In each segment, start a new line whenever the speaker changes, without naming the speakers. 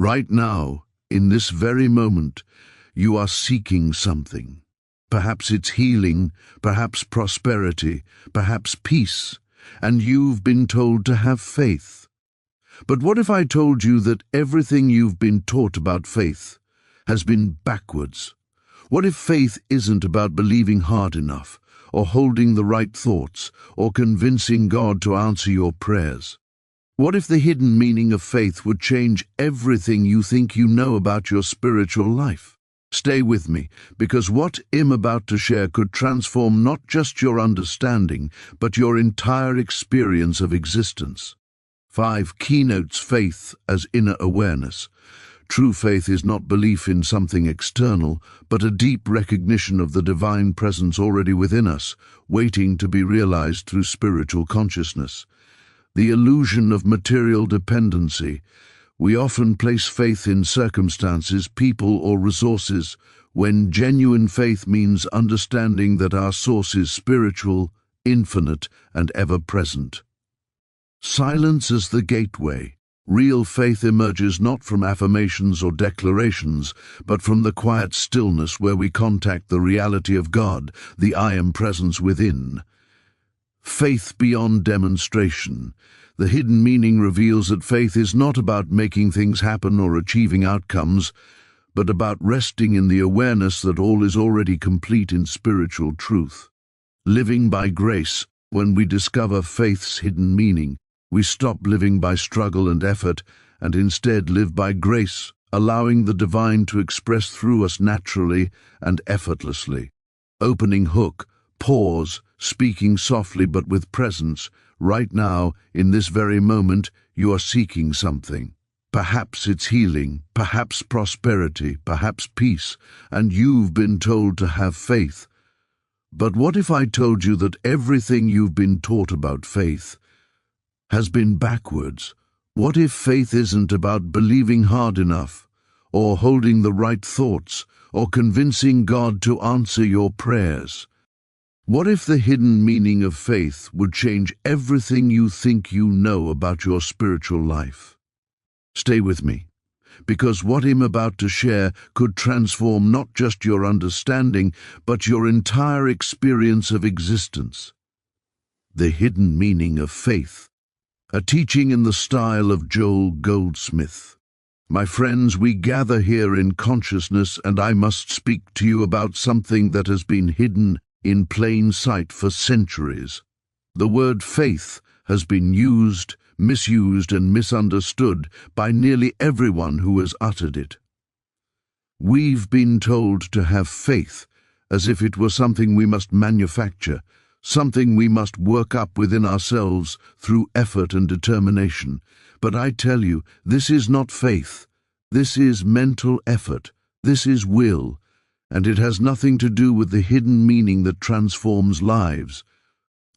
Right now, in this very moment, you are seeking something. Perhaps it's healing, perhaps prosperity, perhaps peace, and you've been told to have faith. But what if I told you that everything you've been taught about faith has been backwards? What if faith isn't about believing hard enough, or holding the right thoughts, or convincing God to answer your prayers? What if the hidden meaning of faith would change everything you think you know about your spiritual life? Stay with me, because what I'm about to share could transform not just your understanding, but your entire experience of existence. 5 keynotes faith as inner awareness. True faith is not belief in something external, but a deep recognition of the divine presence already within us, waiting to be realized through spiritual consciousness. The illusion of material dependency. We often place faith in circumstances, people, or resources, when genuine faith means understanding that our source is spiritual, infinite, and ever-present. Silence as the gateway. Real faith emerges not from affirmations or declarations, but from the quiet stillness where we contact the reality of God, the I Am presence within. Faith beyond demonstration. The hidden meaning reveals that faith is not about making things happen or achieving outcomes, but about resting in the awareness that all is already complete in spiritual truth. Living by grace. When we discover faith's hidden meaning, we stop living by struggle and effort and instead live by grace, allowing the divine to express through us naturally and effortlessly. Opening hook. Pause, speaking softly but with presence. Right now, in this very moment, you are seeking something. Perhaps it's healing, perhaps prosperity, perhaps peace, and you've been told to have faith. But what if I told you that everything you've been taught about faith has been backwards? What if faith isn't about believing hard enough, or holding the right thoughts, or convincing God to answer your prayers? What if the hidden meaning of faith would change everything you think you know about your spiritual life? Stay with me, because what I'm about to share could transform not just your understanding, but your entire experience of existence. The hidden meaning of faith. A teaching in the style of Joel Goldsmith. My friends, we gather here in consciousness, and I must speak to you about something that has been hidden in plain sight for centuries. The word faith has been used, misused, and misunderstood by nearly everyone who has uttered it. We've been told to have faith as if it were something we must manufacture, something we must work up within ourselves through effort and determination. But I tell you, this is not faith. This is mental effort. This is will. And it has nothing to do with the hidden meaning that transforms lives.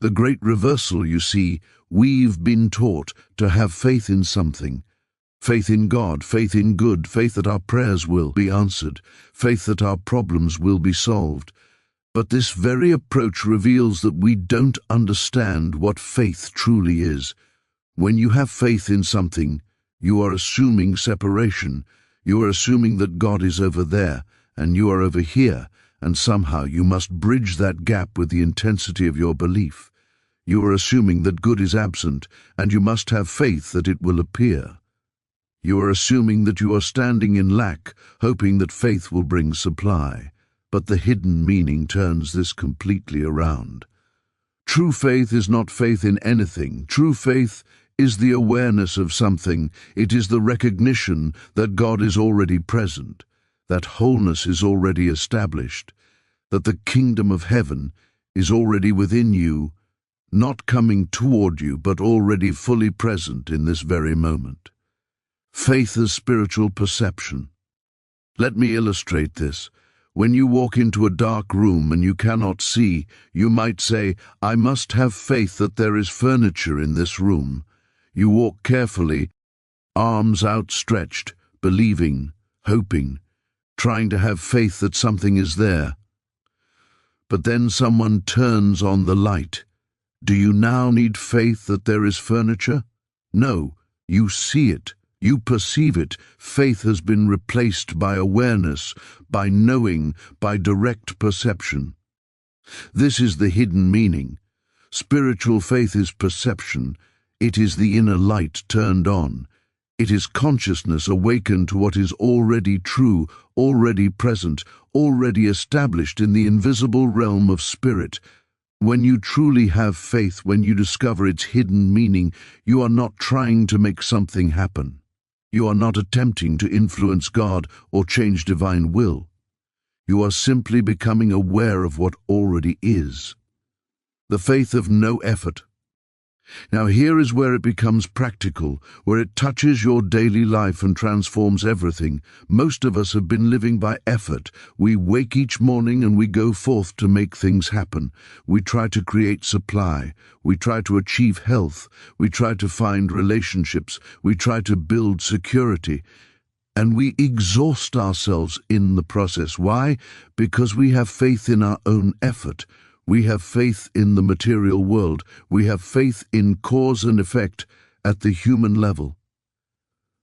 The great reversal, you see. We've been taught to have faith in something. Faith in God, faith in good, faith that our prayers will be answered, faith that our problems will be solved. But this very approach reveals that we don't understand what faith truly is. When you have faith in something, you are assuming separation. You are assuming that God is over there, and you are over here, and somehow you must bridge that gap with the intensity of your belief. You are assuming that good is absent, and you must have faith that it will appear. You are assuming that you are standing in lack, hoping that faith will bring supply. But the hidden meaning turns this completely around. True faith is not faith in anything. True faith is the awareness of something. It is the recognition that God is already present, that wholeness is already established, that the kingdom of heaven is already within you, not coming toward you, but already fully present in this very moment. Faith as spiritual perception. Let me illustrate this. When you walk into a dark room and you cannot see, you might say, I must have faith that there is furniture in this room. You walk carefully, arms outstretched, believing, hoping, trying to have faith that something is there. But then someone turns on the light. Do you now need faith that there is furniture? No, you see it, You perceive it. Faith has been replaced by awareness, by knowing, by direct perception. This is the hidden meaning. Spiritual faith is perception. It is the inner light turned on. It is consciousness awakened to what is already true, already present, already established in the invisible realm of spirit. When you truly have faith, when you discover its hidden meaning, you are not trying to make something happen. You are not attempting to influence God or change divine will. You are simply becoming aware of what already is. The faith of no effort. Now here is where it becomes practical, where it touches your daily life and transforms everything. Most of us have been living by effort. We wake each morning and we go forth to make things happen. We try to create supply. We try to achieve health. We try to find relationships. We try to build security. And we exhaust ourselves in the process. Why? Because we have faith in our own effort. We have faith in the material world. We have faith in cause and effect at the human level.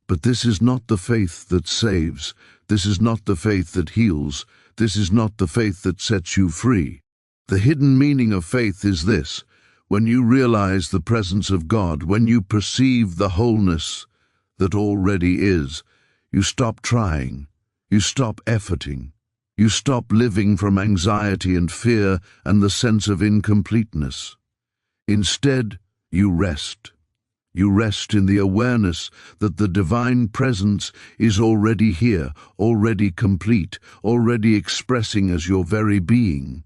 But this is not the faith that saves. This is not the faith that heals. This is not the faith that sets you free. The hidden meaning of faith is this: when you realize the presence of God, when you perceive the wholeness that already is, you stop trying. You stop efforting. You stop living from anxiety and fear and the sense of incompleteness. Instead, you rest. You rest in the awareness that the divine presence is already here, already complete, already expressing as your very being.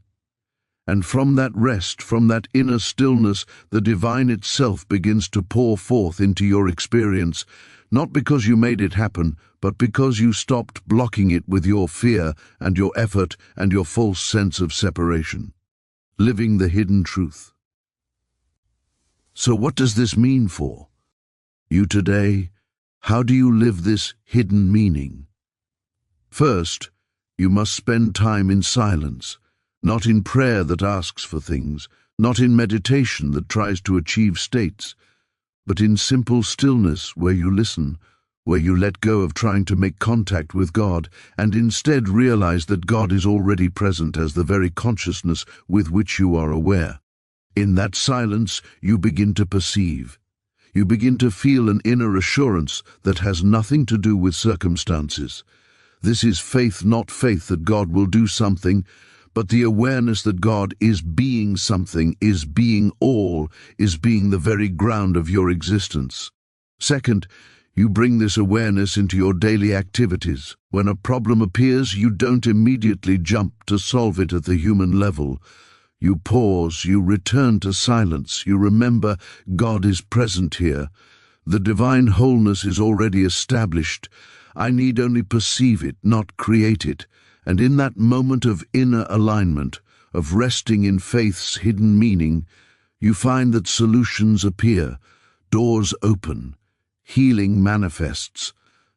And from that rest, from that inner stillness, the divine itself begins to pour forth into your experience, not because you made it happen, but because you stopped blocking it with your fear and your effort and your false sense of separation. Living the hidden truth. So what does this mean for you today? How do you live this hidden meaning? First, you must spend time in silence, not in prayer that asks for things, not in meditation that tries to achieve states, but in simple stillness where you listen, where you let go of trying to make contact with God and instead realize that God is already present as the very consciousness with which you are aware. In that silence, you begin to perceive. You begin to feel an inner assurance that has nothing to do with circumstances. This is faith, not faith that God will do something, but the awareness that God is being something, is being all, is being the very ground of your existence. Second, you bring this awareness into your daily activities. When a problem appears, you don't immediately jump to solve it at the human level. You pause, you return to silence, you remember God is present here. The divine wholeness is already established. I need only perceive it, not create it. And in that moment of inner alignment, of resting in faith's hidden meaning, you find that solutions appear, doors open, healing manifests,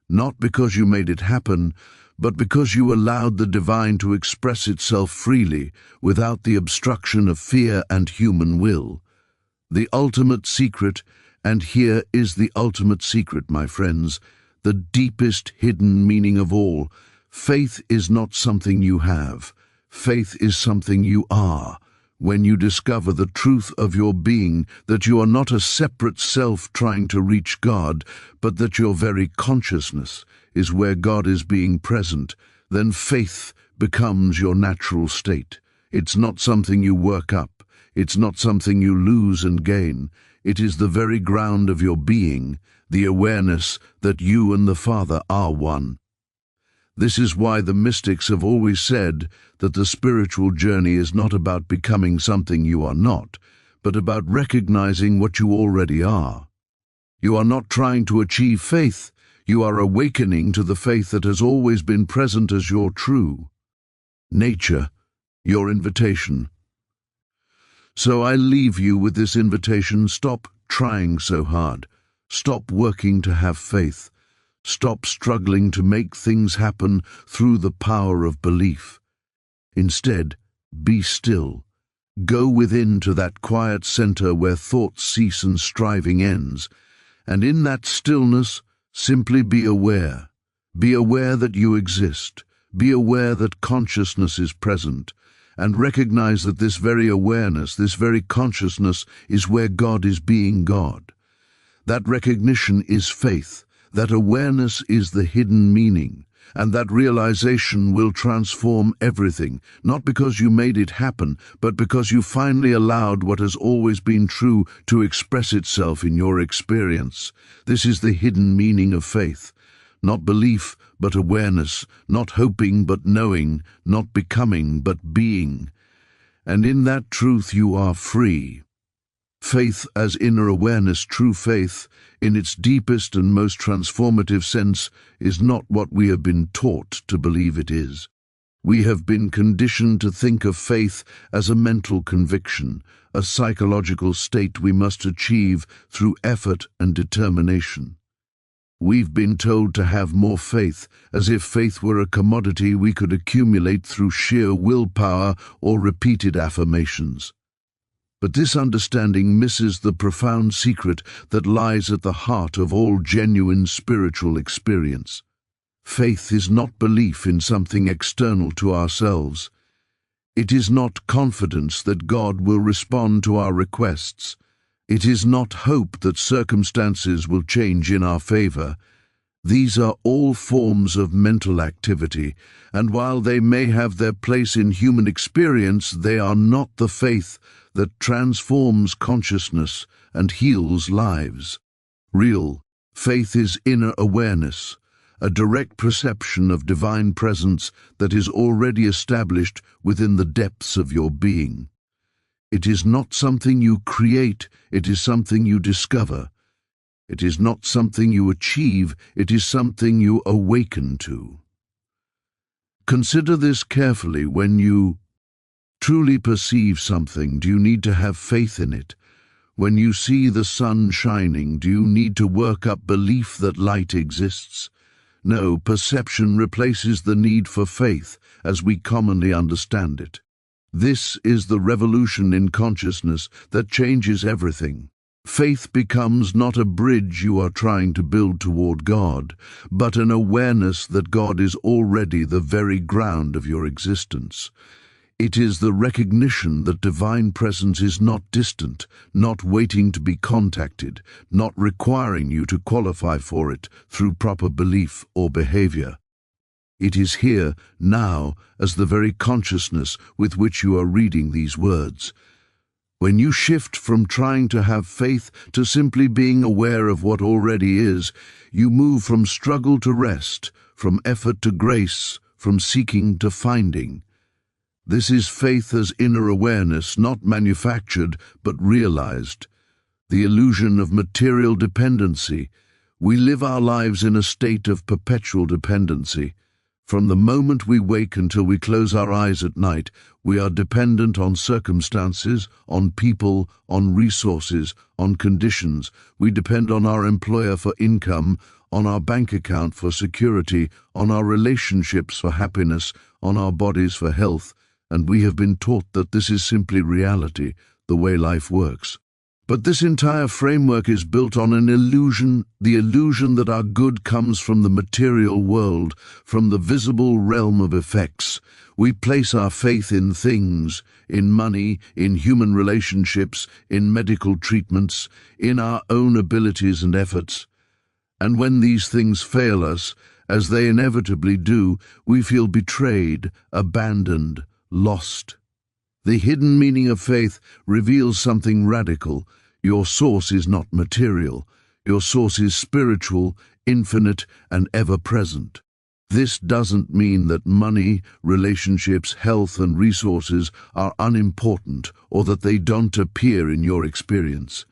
not because you made it happen, but because you allowed the divine to express itself freely, without the obstruction of fear and human will. The ultimate secret, and here is the ultimate secret, my friends, the deepest hidden meaning of all: faith is not something you have. Faith is something you are. When you discover the truth of your being, that you are not a separate self trying to reach God, but that your very consciousness is where God is being present, then faith becomes your natural state. It's not something you work up. It's not something you lose and gain. It is the very ground of your being, the awareness that you and the Father are one. This is why the mystics have always said that the spiritual journey is not about becoming something you are not, but about recognizing what you already are. You are not trying to achieve faith, you are awakening to the faith that has always been present as your true nature, your invitation. So I leave you with this invitation: stop trying so hard, stop working to have faith. Stop struggling to make things happen through the power of belief. Instead, be still. Go within to that quiet center where thoughts cease and striving ends. And in that stillness, Simply be aware. Be aware that you exist. Be aware that consciousness is present. And recognize that this very awareness, this very consciousness, is where God is being God. That recognition is faith. That awareness is the hidden meaning. And that realization will transform everything, not because you made it happen, but because you finally allowed what has always been true to express itself in your experience. This is the hidden meaning of faith. Not belief, but awareness. Not hoping, but knowing. Not becoming, but being. And in that truth you are free. Faith as inner awareness, true faith, in its deepest and most transformative sense, is not what we have been taught to believe it is. We have been conditioned to think of faith as a mental conviction, a psychological state we must achieve through effort and determination. We've been told to have more faith, as if faith were a commodity we could accumulate through sheer willpower or repeated affirmations. But this understanding misses the profound secret that lies at the heart of all genuine spiritual experience. Faith is not belief in something external to ourselves. It is not confidence that God will respond to our requests. It is not hope that circumstances will change in our favor. These are all forms of mental activity, and while they may have their place in human experience, they are not the faith that transforms consciousness and heals lives. Real faith is inner awareness, a direct perception of divine presence that is already established within the depths of your being. It is not something you create, it is something you discover. It is not something you achieve, it is something you awaken to. Consider this carefully. When you truly perceive something, do you need to have faith in it? When you see the sun shining, do you need to work up belief that light exists? No, perception replaces the need for faith as we commonly understand it. This is the revolution in consciousness that changes everything. Faith becomes not a bridge you are trying to build toward God, but an awareness that God is already the very ground of your existence. It is the recognition that divine presence is not distant, not waiting to be contacted, not requiring you to qualify for it through proper belief or behavior. It is here, now, as the very consciousness with which you are reading these words. When you shift from trying to have faith to simply being aware of what already is, you move from struggle to rest, from effort to grace, from seeking to finding. This is faith as inner awareness, not manufactured but realized. The illusion of material dependency. We live our lives in a state of perpetual dependency. From the moment we wake until we close our eyes at night, we are dependent on circumstances, on people, on resources, on conditions. We depend on our employer for income, on our bank account for security, on our relationships for happiness, on our bodies for health. And we have been taught that this is simply reality, the way life works. But this entire framework is built on an illusion, the illusion that our good comes from the material world, from the visible realm of effects. We place our faith in things, in money, in human relationships, in medical treatments, in our own abilities and efforts. And when these things fail us, as they inevitably do, we feel betrayed, abandoned, lost. The hidden meaning of faith reveals something radical. Your source is not material. Your source is spiritual, infinite, and ever-present. This doesn't mean that money, relationships, health, and resources are unimportant or that they don't appear in your experience.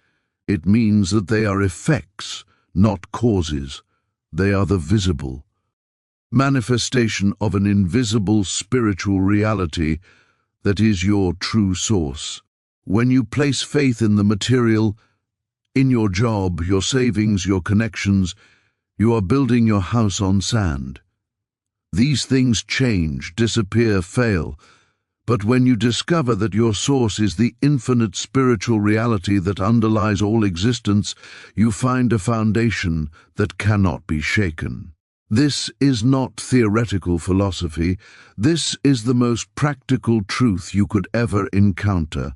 It means that they are effects, not causes. They are the visible manifestation of an invisible spiritual reality that is your true source. When you place faith in the material, in your job, your savings, your connections, you are building your house on sand. These things change, disappear, fail, But when you discover that your source is the infinite spiritual reality that underlies all existence, you find a foundation that cannot be shaken. This is not theoretical philosophy. This is the most practical truth you could ever encounter.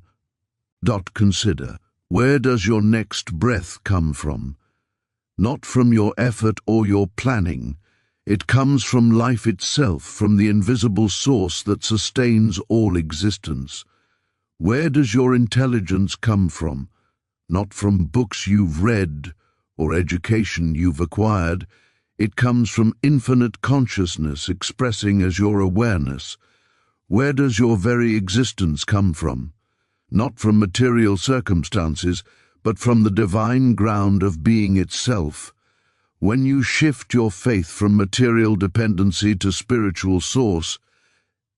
Consider, where does your next breath come from? Not from your effort or your planning. It comes from life itself, from the invisible source that sustains all existence. Where does your intelligence come from? Not from books you've read or education you've acquired. It comes from infinite consciousness expressing as your awareness. Where does your very existence come from? Not from material circumstances, but from the divine ground of being itself. When you shift your faith from material dependency to spiritual source,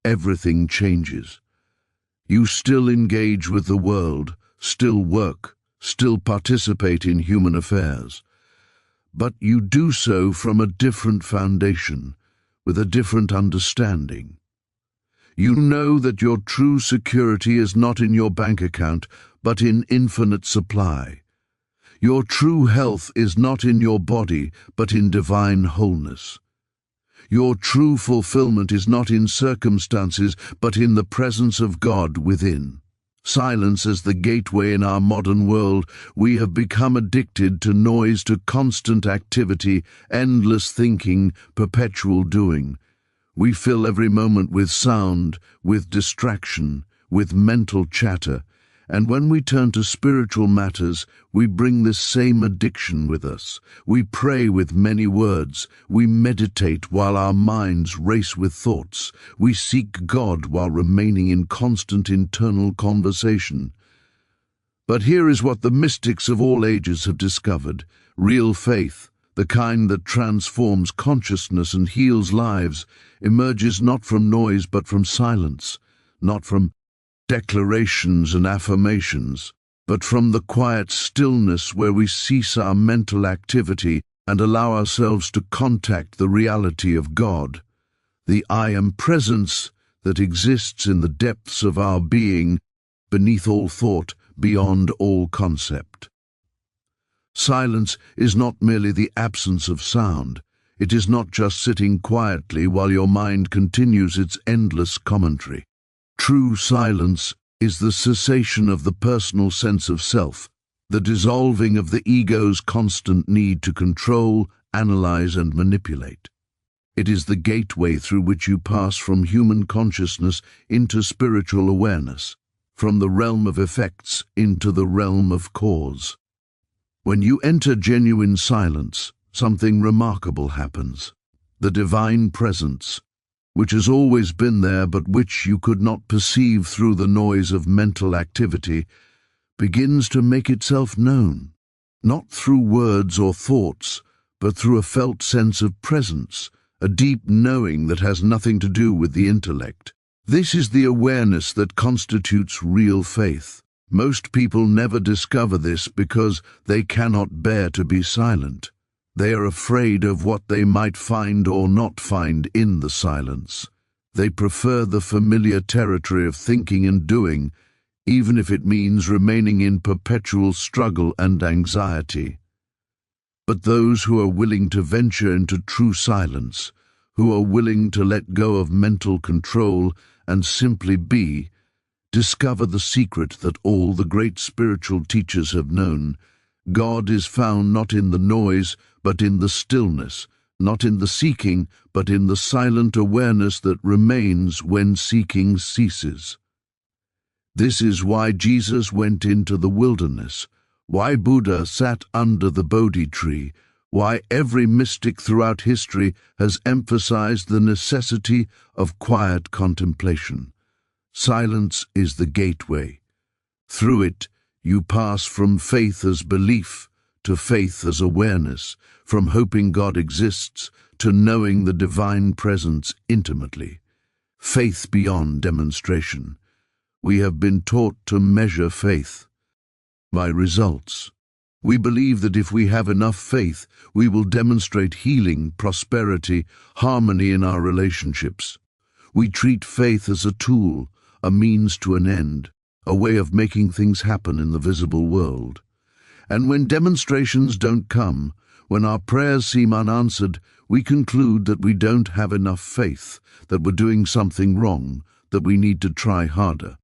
everything changes. You still engage with the world, still work, still participate in human affairs. But you do so from a different foundation, with a different understanding. You know that your true security is not in your bank account, but in infinite supply. Your true health is not in your body, but in divine wholeness. Your true fulfillment is not in circumstances, but in the presence of God within. Silence as the gateway in our modern world, we have become addicted to noise, to constant activity, endless thinking, perpetual doing. We fill every moment with sound, with distraction, with mental chatter, and when we turn to spiritual matters, we bring this same addiction with us. We pray with many words. We meditate while our minds race with thoughts. We seek God while remaining in constant internal conversation. But here is what the mystics of all ages have discovered. Real faith, the kind that transforms consciousness and heals lives, emerges not from noise but from silence, not from declarations and affirmations, but from the quiet stillness where we cease our mental activity and allow ourselves to contact the reality of God, the I Am presence that exists in the depths of our being, beneath all thought, beyond all concept. Silence is not merely the absence of sound. It is not just sitting quietly while your mind continues its endless commentary. True silence is the cessation of the personal sense of self, the dissolving of the ego's constant need to control, analyze, and manipulate. It is the gateway through which you pass from human consciousness into spiritual awareness, from the realm of effects into the realm of cause. When you enter genuine silence, something remarkable happens. The divine presence, which has always been there but which you could not perceive through the noise of mental activity, begins to make itself known, not through words or thoughts, but through a felt sense of presence, a deep knowing that has nothing to do with the intellect. This is the awareness that constitutes real faith. Most people never discover this because they cannot bear to be silent. They are afraid of what they might find or not find in the silence. They prefer the familiar territory of thinking and doing, even if it means remaining in perpetual struggle and anxiety. But those who are willing to venture into true silence, who are willing to let go of mental control and simply be, discover the secret that all the great spiritual teachers have known. God is found not in the noise, but in the stillness, not in the seeking, but in the silent awareness that remains when seeking ceases. This is why Jesus went into the wilderness, why Buddha sat under the Bodhi tree, why every mystic throughout history has emphasized the necessity of quiet contemplation. Silence is the gateway. Through it, you pass from faith as belief to faith as awareness, from hoping God exists to knowing the divine presence intimately. Faith beyond demonstration. We have been taught to measure faith by results. We believe that if we have enough faith, we will demonstrate healing, prosperity, harmony in our relationships. We treat faith as a tool, a means to an end, a way of making things happen in the visible world. And when demonstrations don't come, when our prayers seem unanswered, we conclude that we don't have enough faith, that we're doing something wrong, that we need to try harder.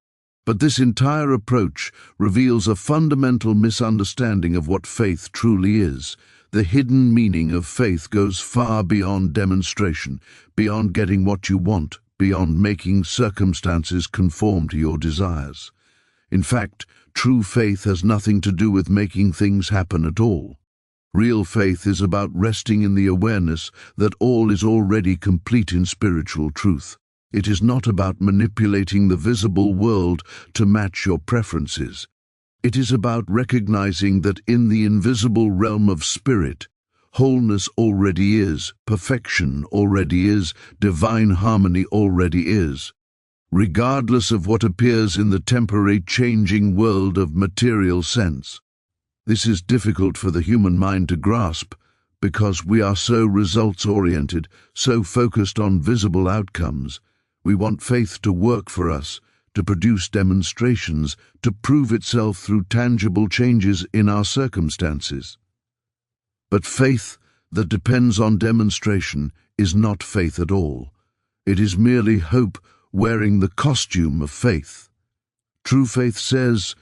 But this entire approach reveals a fundamental misunderstanding of what faith truly is. The hidden meaning of faith goes far beyond demonstration, beyond getting what you want, beyond making circumstances conform to your desires. In fact, true faith has nothing to do with making things happen at all. Real faith is about resting in the awareness that all is already complete in spiritual truth. It is not about manipulating the visible world to match your preferences. It is about recognizing that in the invisible realm of spirit, wholeness already is, perfection already is, divine harmony already is, regardless of what appears in the temporary changing world of material sense. This is difficult for the human mind to grasp because we are so results-oriented, so focused on visible outcomes. We want faith to work for us, to produce demonstrations, to prove itself through tangible changes in our circumstances. But faith that depends on demonstration is not faith at all. It is merely hope wearing the costume of faith. True faith says,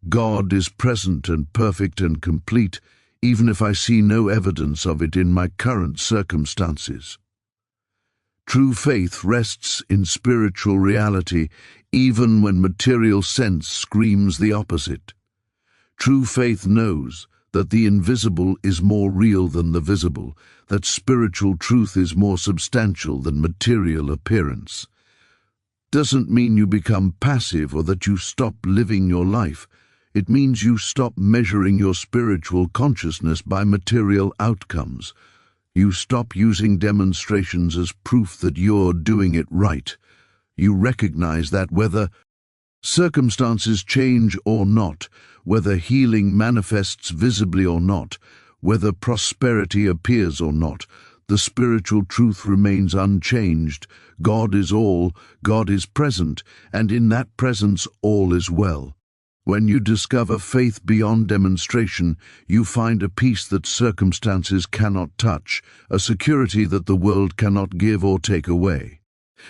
God is present and perfect and complete, even if I see no evidence of it in my current circumstances. True faith rests in spiritual reality, even when material sense screams the opposite. True faith knows that the invisible is more real than the visible, that spiritual truth is more substantial than material appearance. Doesn't mean you become passive or that you stop living your life. It means you stop measuring your spiritual consciousness by material outcomes. You stop using demonstrations as proof that you're doing it right. You recognize that whether circumstances change or not, whether healing manifests visibly or not, whether prosperity appears or not, the spiritual truth remains unchanged. God is all, God is present, and in that presence all is well. When you discover faith beyond demonstration, you find a peace that circumstances cannot touch, a security that the world cannot give or take away.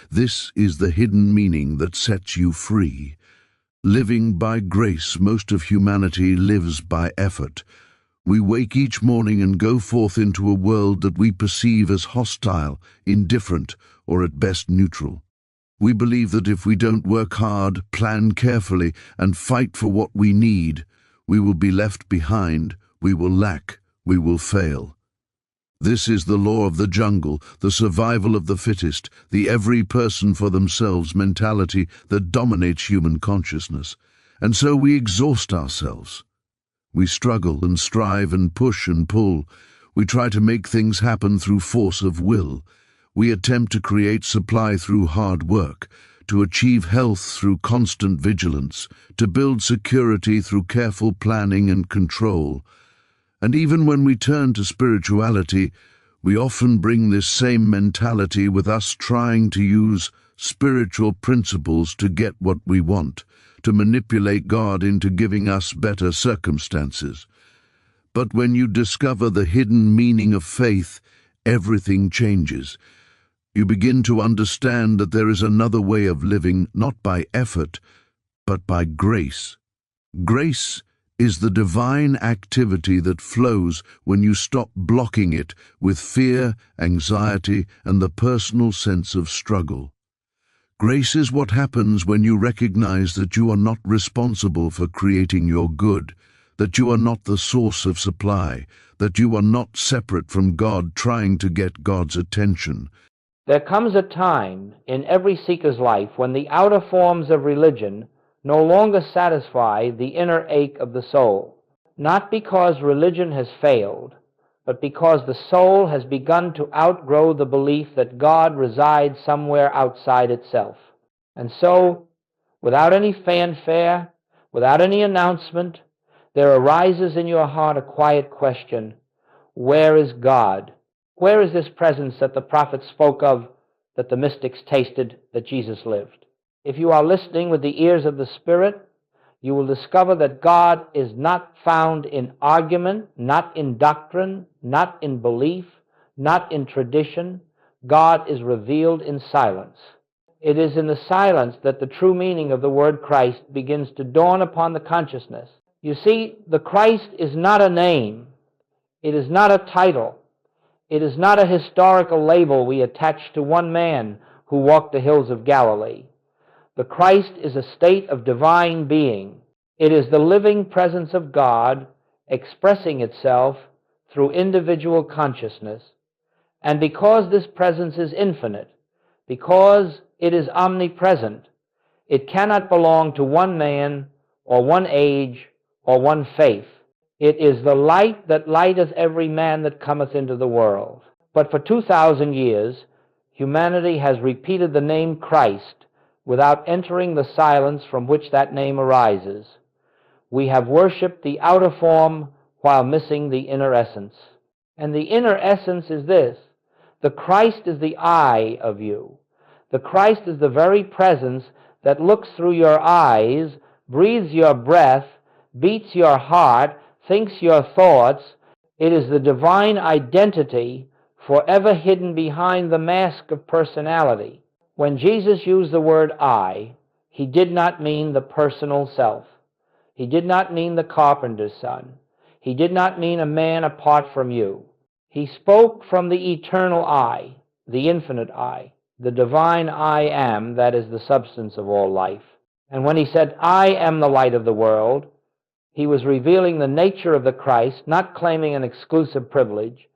This is the hidden meaning that sets you free. Living by grace, most of humanity lives by effort. We wake each morning and go forth into a world that we perceive as hostile, indifferent, or at best neutral. We believe that if we don't work hard, plan carefully, and fight for what we need, we will be left behind, we will lack, we will fail. This is the law of the jungle, the survival of the fittest, the every person for themselves mentality that dominates human consciousness. And so we exhaust ourselves. We struggle and strive and push and pull. We try to make things happen through force of will. We attempt to create supply through hard work, to achieve health through constant vigilance, to build security through careful planning and control. And even when we turn to spirituality, we often bring this same mentality with us, trying to use spiritual principles to get what we want, to manipulate God into giving us better circumstances. But when you discover the hidden meaning of faith, everything changes. You begin to understand that there is another way of living, not by effort, but by grace. Grace is the divine activity that flows when you stop blocking it with fear, anxiety, and the personal sense of struggle. Grace is what happens when you recognize that you are not responsible for creating your good, that you are not the source of supply, that you are not separate from God trying to get God's attention.
There comes a time in every seeker's life when the outer forms of religion no longer satisfy the inner ache of the soul, not because religion has failed, but because the soul has begun to outgrow the belief that God resides somewhere outside itself. And so, without any fanfare, without any announcement, there arises in your heart a quiet question: where is God? Where is this presence that the prophets spoke of, that the mystics tasted, that Jesus lived? If you are listening with the ears of the Spirit, you will discover that God is not found in argument, not in doctrine, not in belief, not in tradition. God is revealed in silence. It is in the silence that the true meaning of the word Christ begins to dawn upon the consciousness. You see, the Christ is not a name. It is not a title. It is not a historical label we attach to one man who walked the hills of Galilee. The Christ is a state of divine being. It is the living presence of God expressing itself through individual consciousness. And because this presence is infinite, because it is omnipresent, it cannot belong to one man or one age or one faith. It is the light that lighteth every man that cometh into the world. But for 2,000 years, humanity has repeated the name Christ without entering the silence from which that name arises. We have worshipped the outer form while missing the inner essence. And the inner essence is this: the Christ is the I of you. The Christ is the very presence that looks through your eyes, breathes your breath, beats your heart, thinks your thoughts. It is the divine identity forever hidden behind the mask of personality. When Jesus used the word I, he did not mean the personal self. He did not mean the carpenter's son. He did not mean a man apart from you. He spoke from the eternal I, the infinite I, the divine I am, that is the substance of all life. And when he said, I am the light of the world, he was revealing the nature of the Christ, not claiming an exclusive privilege,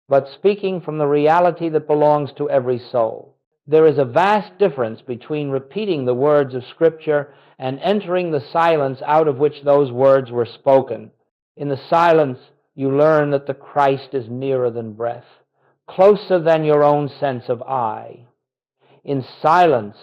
but speaking from the reality that belongs to every soul. There is a vast difference between repeating the words of Scripture and entering the silence out of which those words were spoken. In the silence, you learn that the Christ is nearer than breath, closer than your own sense of I. In silence,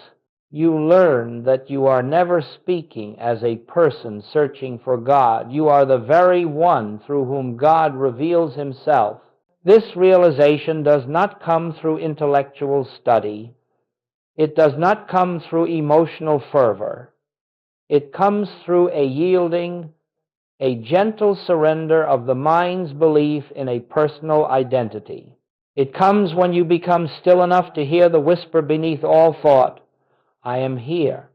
you learn that you are never speaking as a person searching for God. You are the very one through whom God reveals himself. This realization does not come through intellectual study. It does not come through emotional fervor. It comes through a yielding, a gentle surrender of the mind's belief in a personal identity. It comes when you become still enough to hear the whisper beneath all thought, I am here.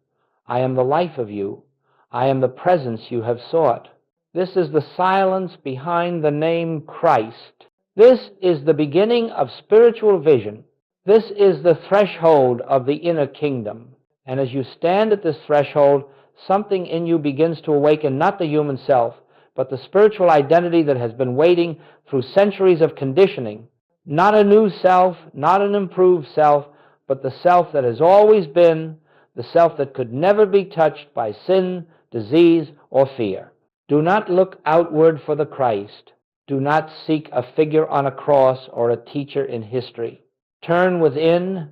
I am the life of you. I am the presence you have sought. This is the silence behind the name Christ. This is the beginning of spiritual vision. This is the threshold of the inner kingdom. And as you stand at this threshold, something in you begins to awaken, not the human self, but the spiritual identity that has been waiting through centuries of conditioning. Not a new self, not an improved self, but the self that has always been, the self that could never be touched by sin, disease, or fear. Do not look outward for the Christ. Do not seek a figure on a cross or a teacher in history. Turn within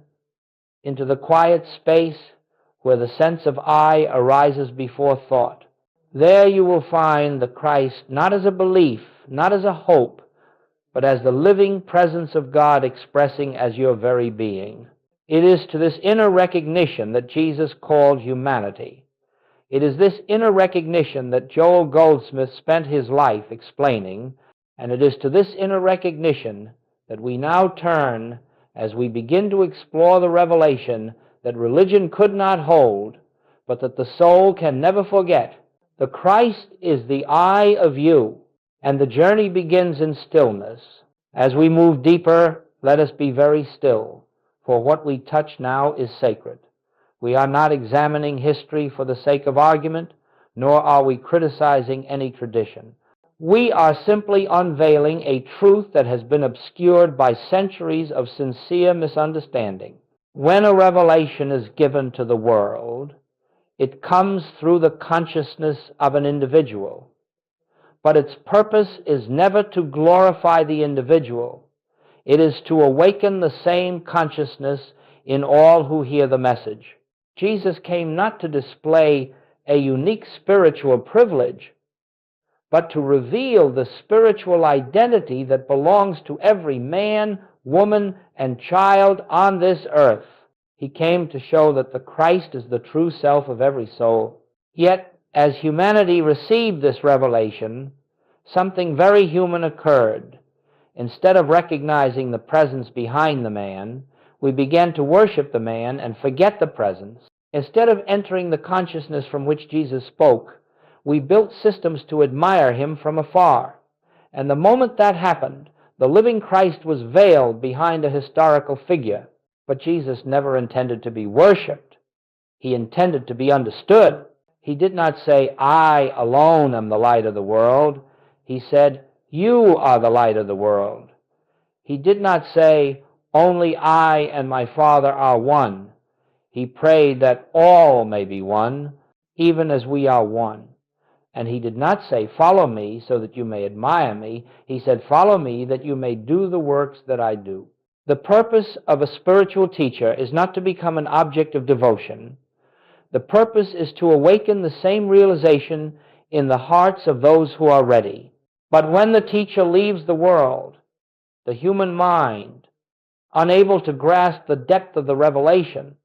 into the quiet space where the sense of I arises before thought. There you will find the Christ not as a belief, not as a hope, but as the living presence of God expressing as your very being. It is to this inner recognition that Jesus called humanity. It is this inner recognition that Joel Goldsmith spent his life explaining, and it is to this inner recognition that we now turn as we begin to explore the revelation that religion could not hold, but that the soul can never forget. The Christ is the I of you, and the journey begins in stillness. As we move deeper, let us be very still, for what we touch now is sacred. We are not examining history for the sake of argument, nor are we criticizing any tradition. We are simply unveiling a truth that has been obscured by centuries of sincere misunderstanding. When a revelation is given to the world, it comes through the consciousness of an individual. But its purpose is never to glorify the individual. It is to awaken the same consciousness in all who hear the message. Jesus came not to display a unique spiritual privilege, but to reveal the spiritual identity that belongs to every man, woman, and child on this earth. He came to show that the Christ is the true self of every soul. Yet, as humanity received this revelation, something very human occurred. Instead of recognizing the presence behind the man, we began to worship the man and forget the presence. Instead of entering the consciousness from which Jesus spoke, we built systems to admire him from afar. And the moment that happened, the living Christ was veiled behind a historical figure. But Jesus never intended to be worshipped. He intended to be understood. He did not say, "I alone am the light of the world." He said, "You are the light of the world." He did not say, "Only I and my Father are one." He prayed that all may be one, even as we are one. And he did not say, "Follow me so that you may admire me." He said, "Follow me that you may do the works that I do." The purpose of a spiritual teacher is not to become an object of devotion. The purpose is to awaken the same realization in the hearts of those who are ready. But when the teacher leaves the world, the human mind, unable to grasp the depth of the revelation,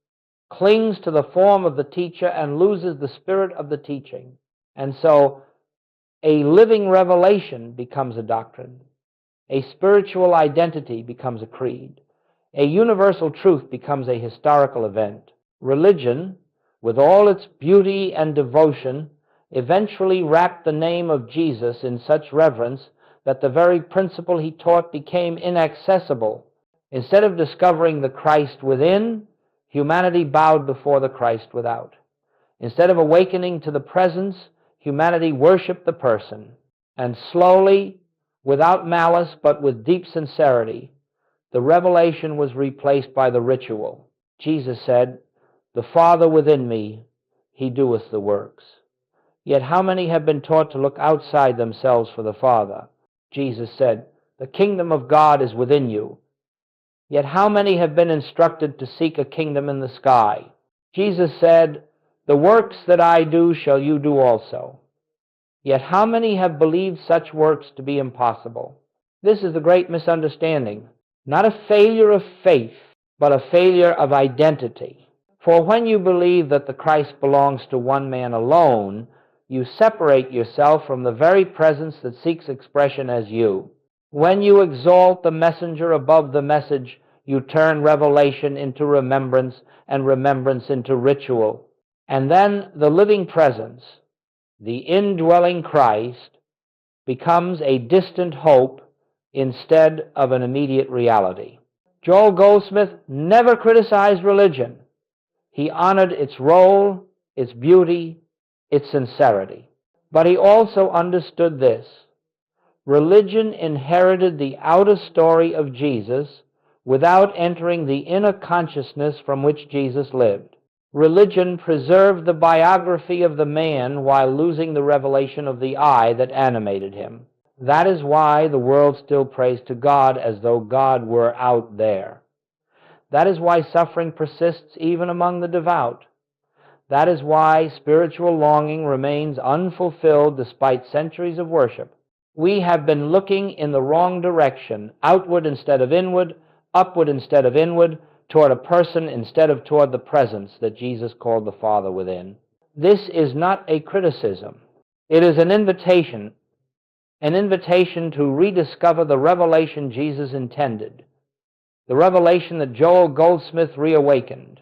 clings to the form of the teacher and loses the spirit of the teaching. And so a living revelation becomes a doctrine. A spiritual identity becomes a creed. A universal truth becomes a historical event. Religion, with all its beauty and devotion, eventually wrapped the name of Jesus in such reverence that the very principle he taught became inaccessible. Instead of discovering the Christ within, humanity bowed before the Christ without. Instead of awakening to the presence, humanity worshiped the person. And slowly, without malice but with deep sincerity, the revelation was replaced by the ritual. Jesus said, "The Father within me, he doeth the works." Yet how many have been taught to look outside themselves for the Father? Jesus said, "The kingdom of God is within you." Yet how many have been instructed to seek a kingdom in the sky? Jesus said, "The works that I do shall you do also." Yet how many have believed such works to be impossible? This is the great misunderstanding. Not a failure of faith, but a failure of identity. For when you believe that the Christ belongs to one man alone, you separate yourself from the very presence that seeks expression as you. When you exalt the messenger above the message, you turn revelation into remembrance and remembrance into ritual. And then the living presence, the indwelling Christ, becomes a distant hope instead of an immediate reality. Joel Goldsmith never criticized religion. He honored its role, its beauty, its sincerity. But he also understood this. Religion inherited the outer story of Jesus without entering the inner consciousness from which Jesus lived. Religion preserved the biography of the man while losing the revelation of the I that animated him. That is why the world still prays to God as though God were out there. That is why suffering persists even among the devout. That is why spiritual longing remains unfulfilled despite centuries of worship. We have been looking in the wrong direction, outward instead of inward, upward instead of inward, toward a person instead of toward the presence that Jesus called the Father within. This is not a criticism. It is an invitation to rediscover the revelation Jesus intended, the revelation that Joel Goldsmith reawakened.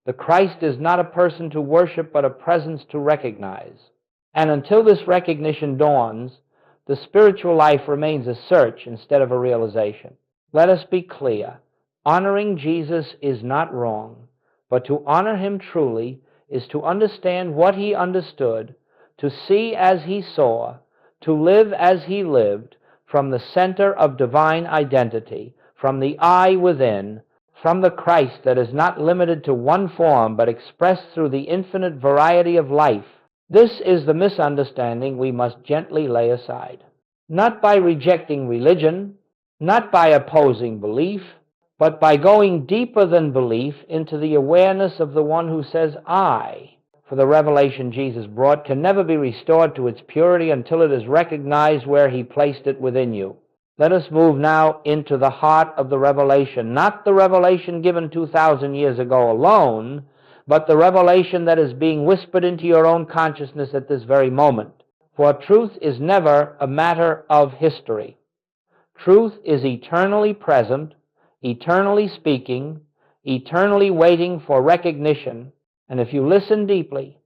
The Christ is not a person to worship, but a presence to recognize. And until this recognition dawns, the spiritual life remains a search instead of a realization. Let us be clear. Honoring Jesus is not wrong, but to honor him truly is to understand what he understood, to see as he saw, to live as he lived, from the center of divine identity, from the I within, from the Christ that is not limited to one form, but expressed through the infinite variety of life. This is the misunderstanding we must gently lay aside. Not by rejecting religion, not by opposing belief, but by going deeper than belief into the awareness of the one who says, I. For the revelation Jesus brought can never be restored to its purity until it is recognized where he placed it within you. Let us move now into the heart of the revelation, not the revelation given 2,000 years ago alone, but the revelation that is being whispered into your own consciousness at this very moment. For truth is never a matter of history. Truth is eternally present, eternally speaking, eternally waiting for recognition, and if you listen deeply,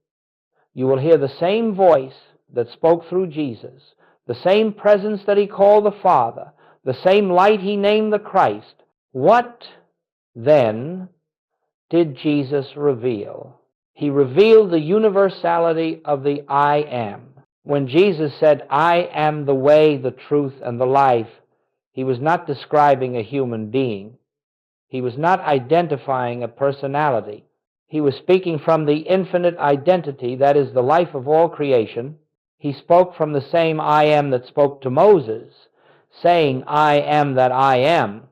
you will hear the same voice that spoke through Jesus, the same presence that he called the Father, the same light he named the Christ. What, then, did Jesus reveal? He revealed the universality of the I am. When Jesus said, I am the way, the truth, and the life, he was not describing a human being. He was not identifying a personality. He was speaking from the infinite identity that is the life of all creation. He spoke from the same I am that spoke to Moses, saying, I am that I am.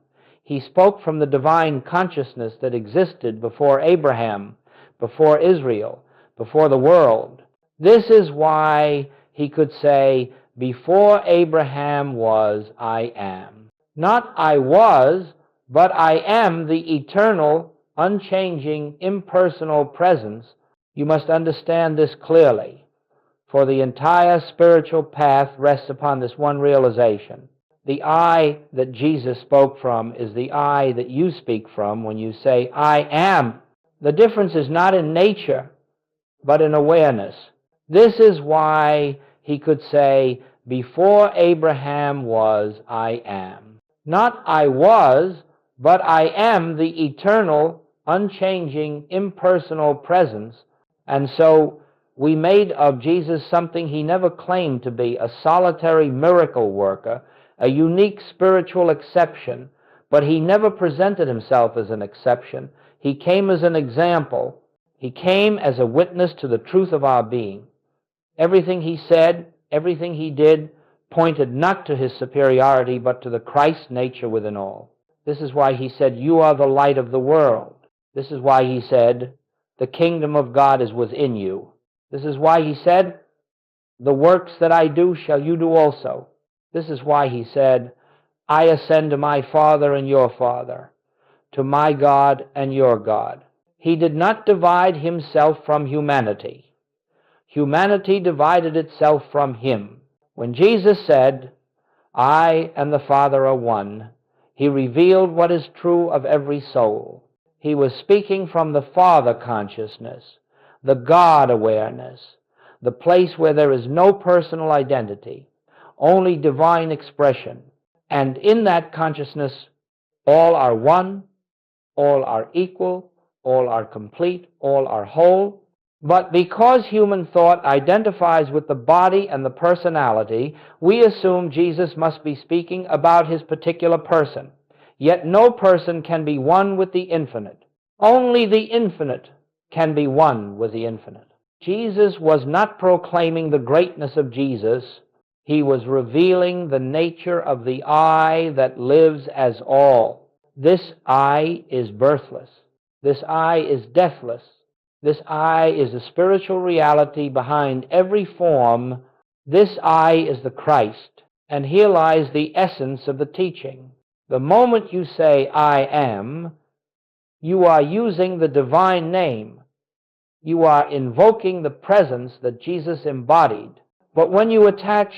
He spoke from the divine consciousness that existed before Abraham, before Israel, before the world. This is why he could say, before Abraham was, I am. Not I was, but I am the eternal, unchanging, impersonal presence. You must understand this clearly, for the entire spiritual path rests upon this one realization. The I that Jesus spoke from is the I that you speak from when you say, I am. The difference is not in nature, but in awareness. This is why he could say, before Abraham was, I am. Not I was, but I am the eternal, unchanging, impersonal presence. And so we made of Jesus something he never claimed to be, a solitary miracle worker, a unique spiritual exception, but he never presented himself as an exception. He came as an example. He came as a witness to the truth of our being. Everything he said, everything he did, pointed not to his superiority, but to the Christ nature within all. This is why he said, you are the light of the world. This is why he said, the kingdom of God is within you. This is why he said, the works that I do shall you do also. This is why he said, I ascend to my Father and your Father, to my God and your God. He did not divide himself from humanity. Humanity divided itself from him. When Jesus said, I and the Father are one, he revealed what is true of every soul. He was speaking from the Father consciousness, the God awareness, the place where there is no personal identity, only divine expression. And in that consciousness, all are one, all are equal, all are complete, all are whole. But because human thought identifies with the body and the personality, we assume Jesus must be speaking about his particular person. Yet no person can be one with the infinite. Only the infinite can be one with the infinite. Jesus was not proclaiming the greatness of Jesus. He was revealing the nature of the I that lives as all. This I is birthless. This I is deathless. This I is the spiritual reality behind every form. This I is the Christ. And here lies the essence of the teaching. The moment you say, I am, you are using the divine name. You are invoking the presence that Jesus embodied. But when you attach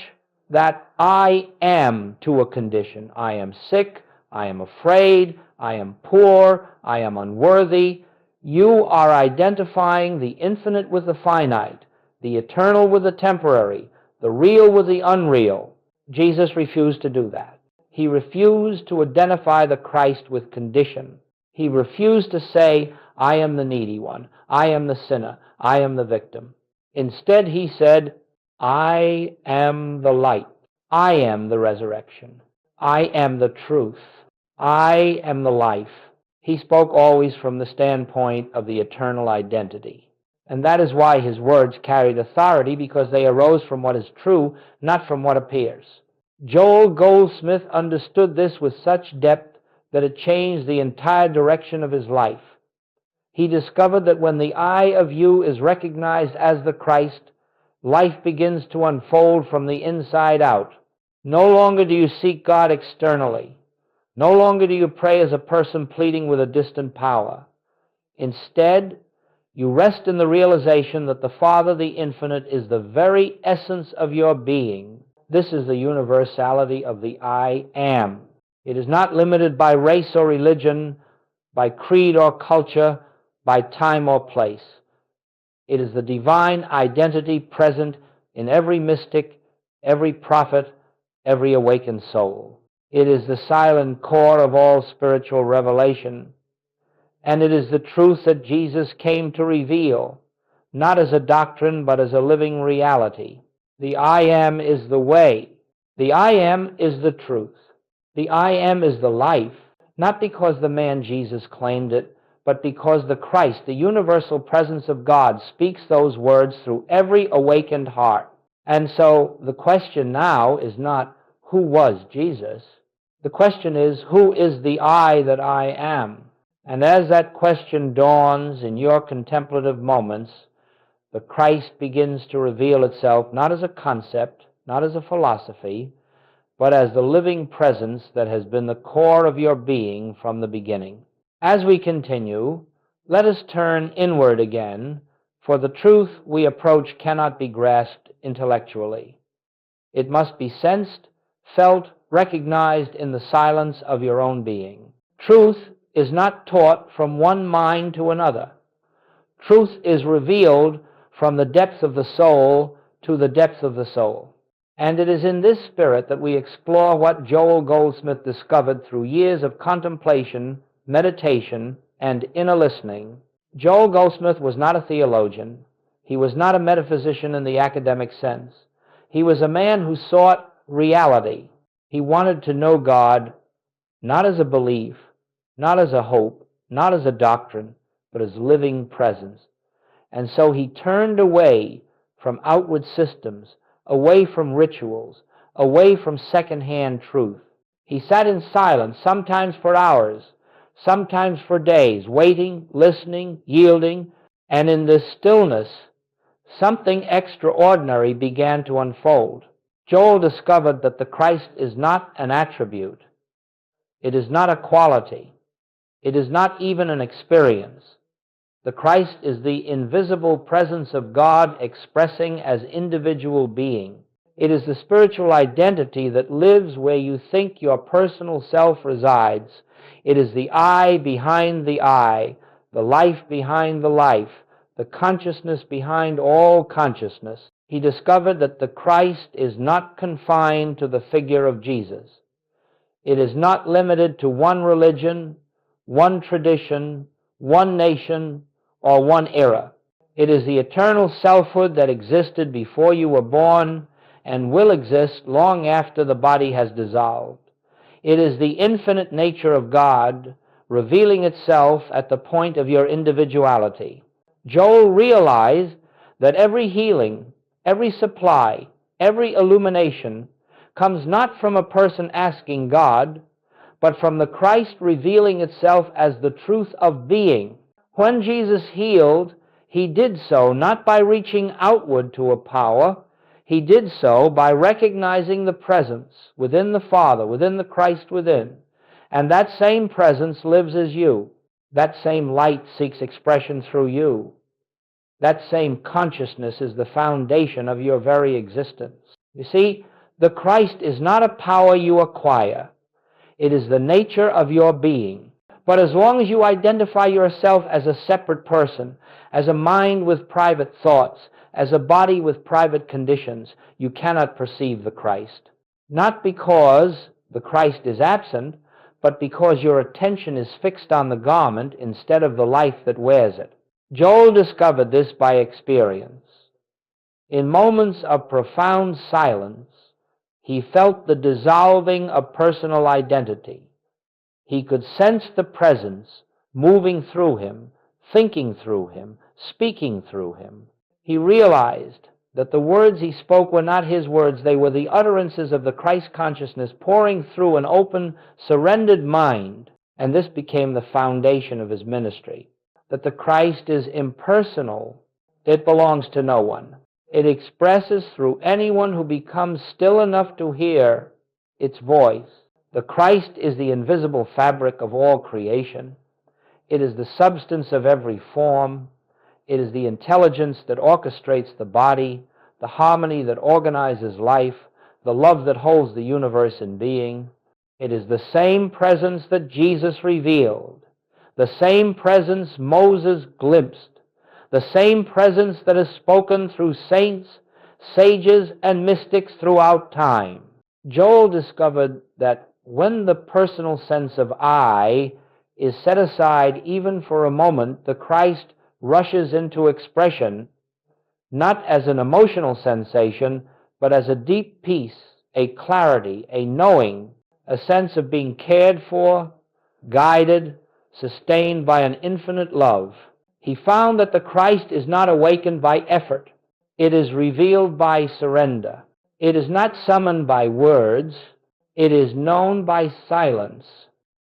that I am to a condition, I am sick, I am afraid, I am poor, I am unworthy, you are identifying the infinite with the finite, the eternal with the temporary, the real with the unreal. Jesus refused to do that. He refused to identify the Christ with condition. He refused to say, I am the needy one, I am the sinner, I am the victim. Instead, he said, I am the light, I am the resurrection, I am the truth, I am the life. He spoke always from the standpoint of the eternal identity. And that is why his words carried authority, because they arose from what is true, not from what appears. Joel Goldsmith understood this with such depth that it changed the entire direction of his life. He discovered that when the I of you is recognized as the Christ, life begins to unfold from the inside out. No longer do you seek God externally. No longer do you pray as a person pleading with a distant power. Instead, you rest in the realization that the Father, the Infinite, is the very essence of your being. This is the universality of the I Am. It is not limited by race or religion, by creed or culture, by time or place. It is the divine identity present in every mystic, every prophet, every awakened soul. It is the silent core of all spiritual revelation, and it is the truth that Jesus came to reveal, not as a doctrine, but as a living reality. The I Am is the way. The I Am is the truth. The I Am is the life, not because the man Jesus claimed it, but because the Christ, the universal presence of God, speaks those words through every awakened heart. And so the question now is not, who was Jesus? The question is, who is the I that I am? And as that question dawns in your contemplative moments, the Christ begins to reveal itself not as a concept, not as a philosophy, but as the living presence that has been the core of your being from the beginning. As we continue, let us turn inward again, for the truth we approach cannot be grasped intellectually. It must be sensed, felt, recognized in the silence of your own being. Truth is not taught from one mind to another. Truth is revealed from the depth of the soul to the depth of the soul. And it is in this spirit that we explore what Joel Goldsmith discovered through years of contemplation, meditation, and inner listening. Joel Goldsmith was not a theologian. He was not a metaphysician in the academic sense. He was a man who sought reality. He wanted to know God not as a belief, not as a hope, not as a doctrine, but as living presence. And so he turned away from outward systems, away from rituals, away from second-hand truth. He sat in silence, sometimes for hours, sometimes for days, waiting, listening, yielding, and in this stillness, something extraordinary began to unfold. Joel discovered that the Christ is not an attribute. It is not a quality. It is not even an experience. The Christ is the invisible presence of God expressing as individual being. It is the spiritual identity that lives where you think your personal self resides. It is the I behind the I, the life behind the life, the consciousness behind all consciousness. He discovered that the Christ is not confined to the figure of Jesus. It is not limited to one religion, one tradition, one nation, or one era. It is the eternal selfhood that existed before you were born and will exist long after the body has dissolved. It is the infinite nature of God revealing itself at the point of your individuality. Joel realized that every healing, every supply, every illumination comes not from a person asking God, but from the Christ revealing itself as the truth of being. When Jesus healed, he did so not by reaching outward to a power. He did so by recognizing the presence within the Father, within the Christ within. And that same presence lives as you. That same light seeks expression through you. That same consciousness is the foundation of your very existence. You see, the Christ is not a power you acquire. It is the nature of your being. But as long as you identify yourself as a separate person, as a mind with private thoughts, as a body with private conditions, you cannot perceive the Christ. Not because the Christ is absent, but because your attention is fixed on the garment instead of the life that wears it. Joel discovered this by experience. In moments of profound silence, he felt the dissolving of personal identity. He could sense the presence moving through him, thinking through him, speaking through him. He realized that the words he spoke were not his words. They were the utterances of the Christ consciousness pouring through an open, surrendered mind. And this became the foundation of his ministry. That the Christ is impersonal. It belongs to no one. It expresses through anyone who becomes still enough to hear its voice. The Christ is the invisible fabric of all creation. It is the substance of every form. It is the intelligence that orchestrates the body, the harmony that organizes life, the love that holds the universe in being. It is the same presence that Jesus revealed, the same presence Moses glimpsed, the same presence that is spoken through saints, sages, and mystics throughout time. Joel discovered that when the personal sense of I is set aside even for a moment, the Christ rushes into expression, not as an emotional sensation, but as a deep peace, a clarity, a knowing, a sense of being cared for, guided, sustained by an infinite love. He found that the Christ is not awakened by effort. It is revealed by surrender. It is not summoned by words. It is known by silence.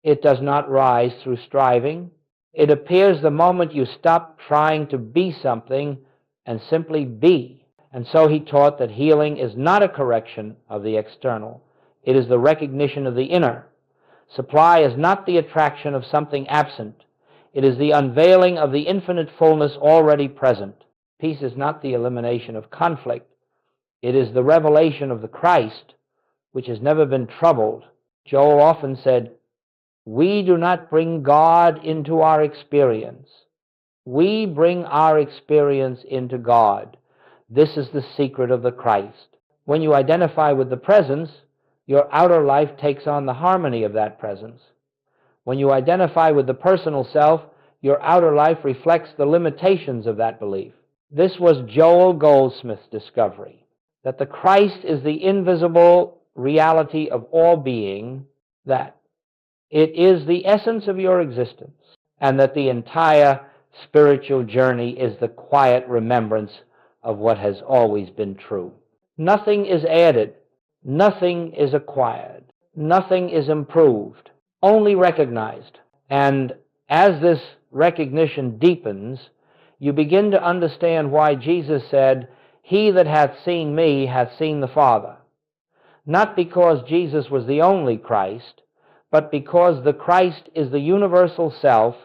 It does not rise through striving. It appears the moment you stop trying to be something and simply be. And so he taught that healing is not a correction of the external. It is the recognition of the inner. Supply is not the attraction of something absent. It is the unveiling of the infinite fullness already present. Peace is not the elimination of conflict. It is the revelation of the Christ, which has never been troubled. Joel often said, "We do not bring God into our experience. We bring our experience into God." This is the secret of the Christ. When you identify with the presence, your outer life takes on the harmony of that presence. When you identify with the personal self, your outer life reflects the limitations of that belief. This was Joel Goldsmith's discovery, that the Christ is the invisible reality of all being, that it is the essence of your existence, and that the entire spiritual journey is the quiet remembrance of what has always been true. Nothing is added, nothing is acquired, nothing is improved, only recognized. And as this recognition deepens, you begin to understand why Jesus said, "He that hath seen me hath seen the Father." Not because Jesus was the only Christ, but because the Christ is the universal self,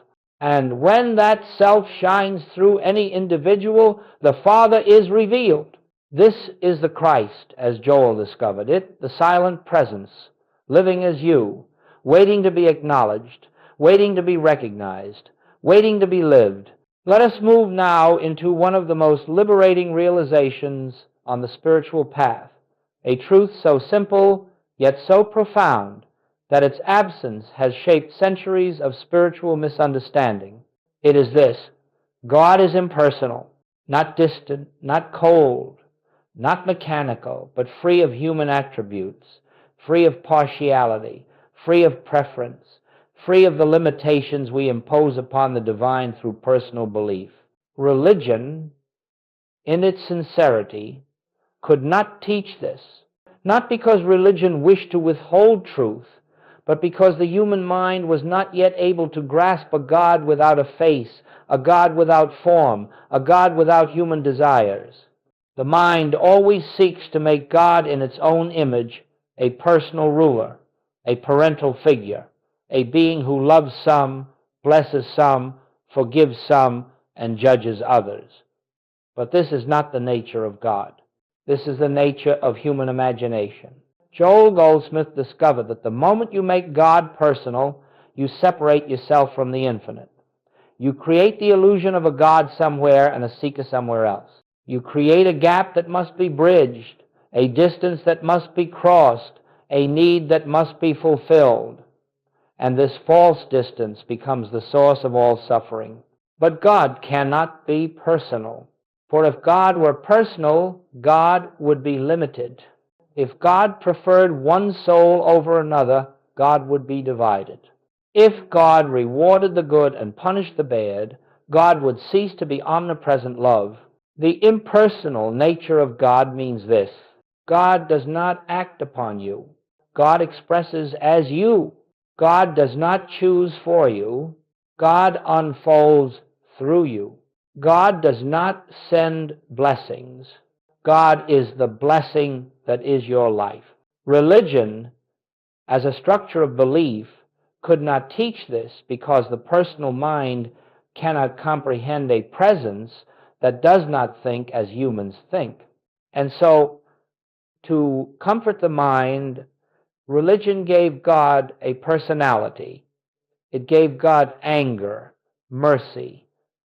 and when that self shines through any individual, the Father is revealed. This is the Christ, as Joel discovered it, the silent presence, living as you, waiting to be acknowledged, waiting to be recognized, waiting to be lived. Let us move now into one of the most liberating realizations on the spiritual path, a truth so simple yet so profound that its absence has shaped centuries of spiritual misunderstanding. It is this: God is impersonal, not distant, not cold, not mechanical, but free of human attributes, free of partiality, free of preference, free of the limitations we impose upon the divine through personal belief. Religion, in its sincerity, could not teach this, not because religion wished to withhold truth, but because the human mind was not yet able to grasp a God without a face, a God without form, a God without human desires. The mind always seeks to make God in its own image a personal ruler, a parental figure, a being who loves some, blesses some, forgives some, and judges others. But this is not the nature of God. This is the nature of human imagination. Joel Goldsmith discovered that the moment you make God personal, you separate yourself from the infinite. You create the illusion of a God somewhere and a seeker somewhere else. You create a gap that must be bridged, a distance that must be crossed, a need that must be fulfilled. And this false distance becomes the source of all suffering. But God cannot be personal. For if God were personal, God would be limited. If God preferred one soul over another, God would be divided. If God rewarded the good and punished the bad, God would cease to be omnipresent love. The impersonal nature of God means this: God does not act upon you. God expresses as you. God does not choose for you. God unfolds through you. God does not send blessings. God is the blessing that is your life. Religion as a structure of belief, could not teach this because the personal mind cannot comprehend a presence that does not think as humans think. And so, to comfort the mind, religion gave God a personality. It gave God anger, mercy,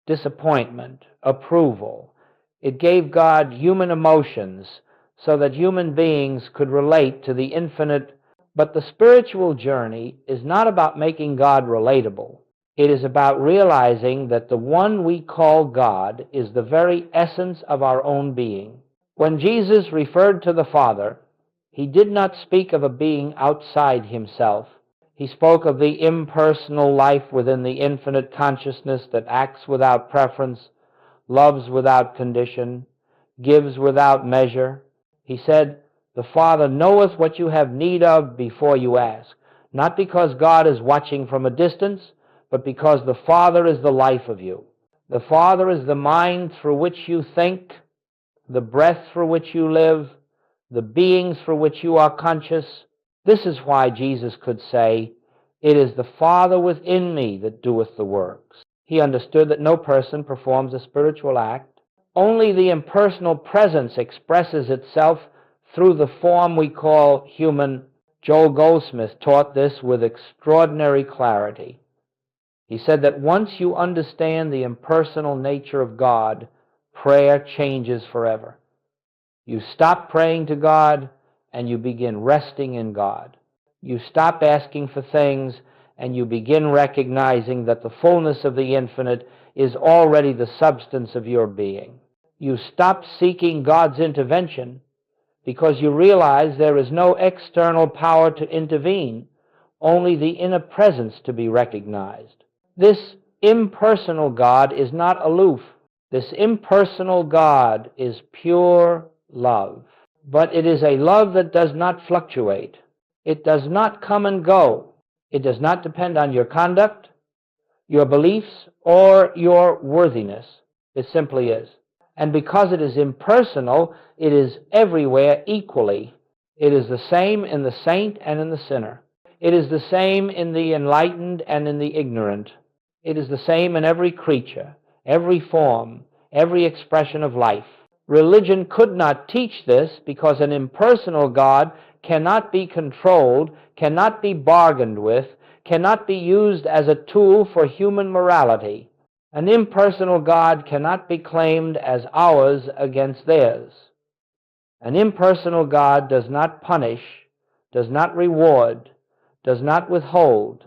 disappointment, approval. It gave God human emotions so that human beings could relate to the infinite. But the spiritual journey is not about making God relatable. It is about realizing that the one we call God is the very essence of our own being. When Jesus referred to the Father, he did not speak of a being outside himself. He spoke of the impersonal life within the infinite consciousness that acts without preference, loves without condition, gives without measure. He said, "The Father knoweth what you have need of before you ask," not because God is watching from a distance, but because the Father is the life of you. The Father is the mind through which you think, the breath through which you live, the beings for which you are conscious. This is why Jesus could say, "It is the Father within me that doeth the works." He understood that no person performs a spiritual act. Only the impersonal presence expresses itself through the form we call human. Joel Goldsmith taught this with extraordinary clarity. He said that once you understand the impersonal nature of God, prayer changes forever. You stop praying to God and you begin resting in God. You stop asking for things and you begin recognizing that the fullness of the infinite is already the substance of your being. You stop seeking God's intervention because you realize there is no external power to intervene, only the inner presence to be recognized. This impersonal God is not aloof. This impersonal God is pure love. But it is a love that does not fluctuate. It does not come and go. It does not depend on your conduct, your beliefs, or your worthiness. It simply is. And because it is impersonal, it is everywhere equally. It is the same in the saint and in the sinner. It is the same in the enlightened and in the ignorant. It is the same in every creature, every form, every expression of life. Religion could not teach this because an impersonal God cannot be controlled, cannot be bargained with, cannot be used as a tool for human morality. An impersonal God cannot be claimed as ours against theirs. An impersonal God does not punish, does not reward, does not withhold,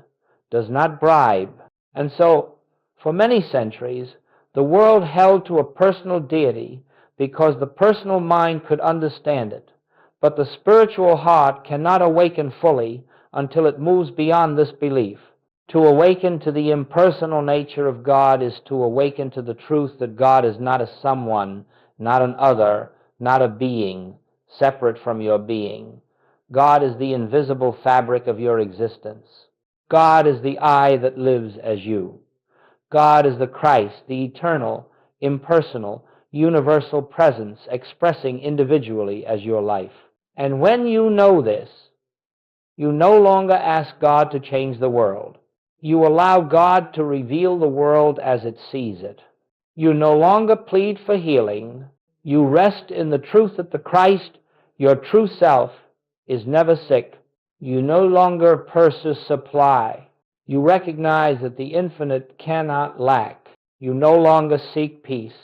does not bribe. And so, for many centuries, the world held to a personal deity because the personal mind could understand it. But the spiritual heart cannot awaken fully until it moves beyond this belief. To awaken to the impersonal nature of God is to awaken to the truth that God is not a someone, not an other, not a being, separate from your being. God is the invisible fabric of your existence. God is the I that lives as you. God is the Christ, the eternal, impersonal, universal presence expressing individually as your life. And when you know this, you no longer ask God to change the world. You allow God to reveal the world as it sees it. You no longer plead for healing. You rest in the truth that the Christ, your true self, is never sick. You no longer pursue supply. You recognize that the infinite cannot lack. You no longer seek peace.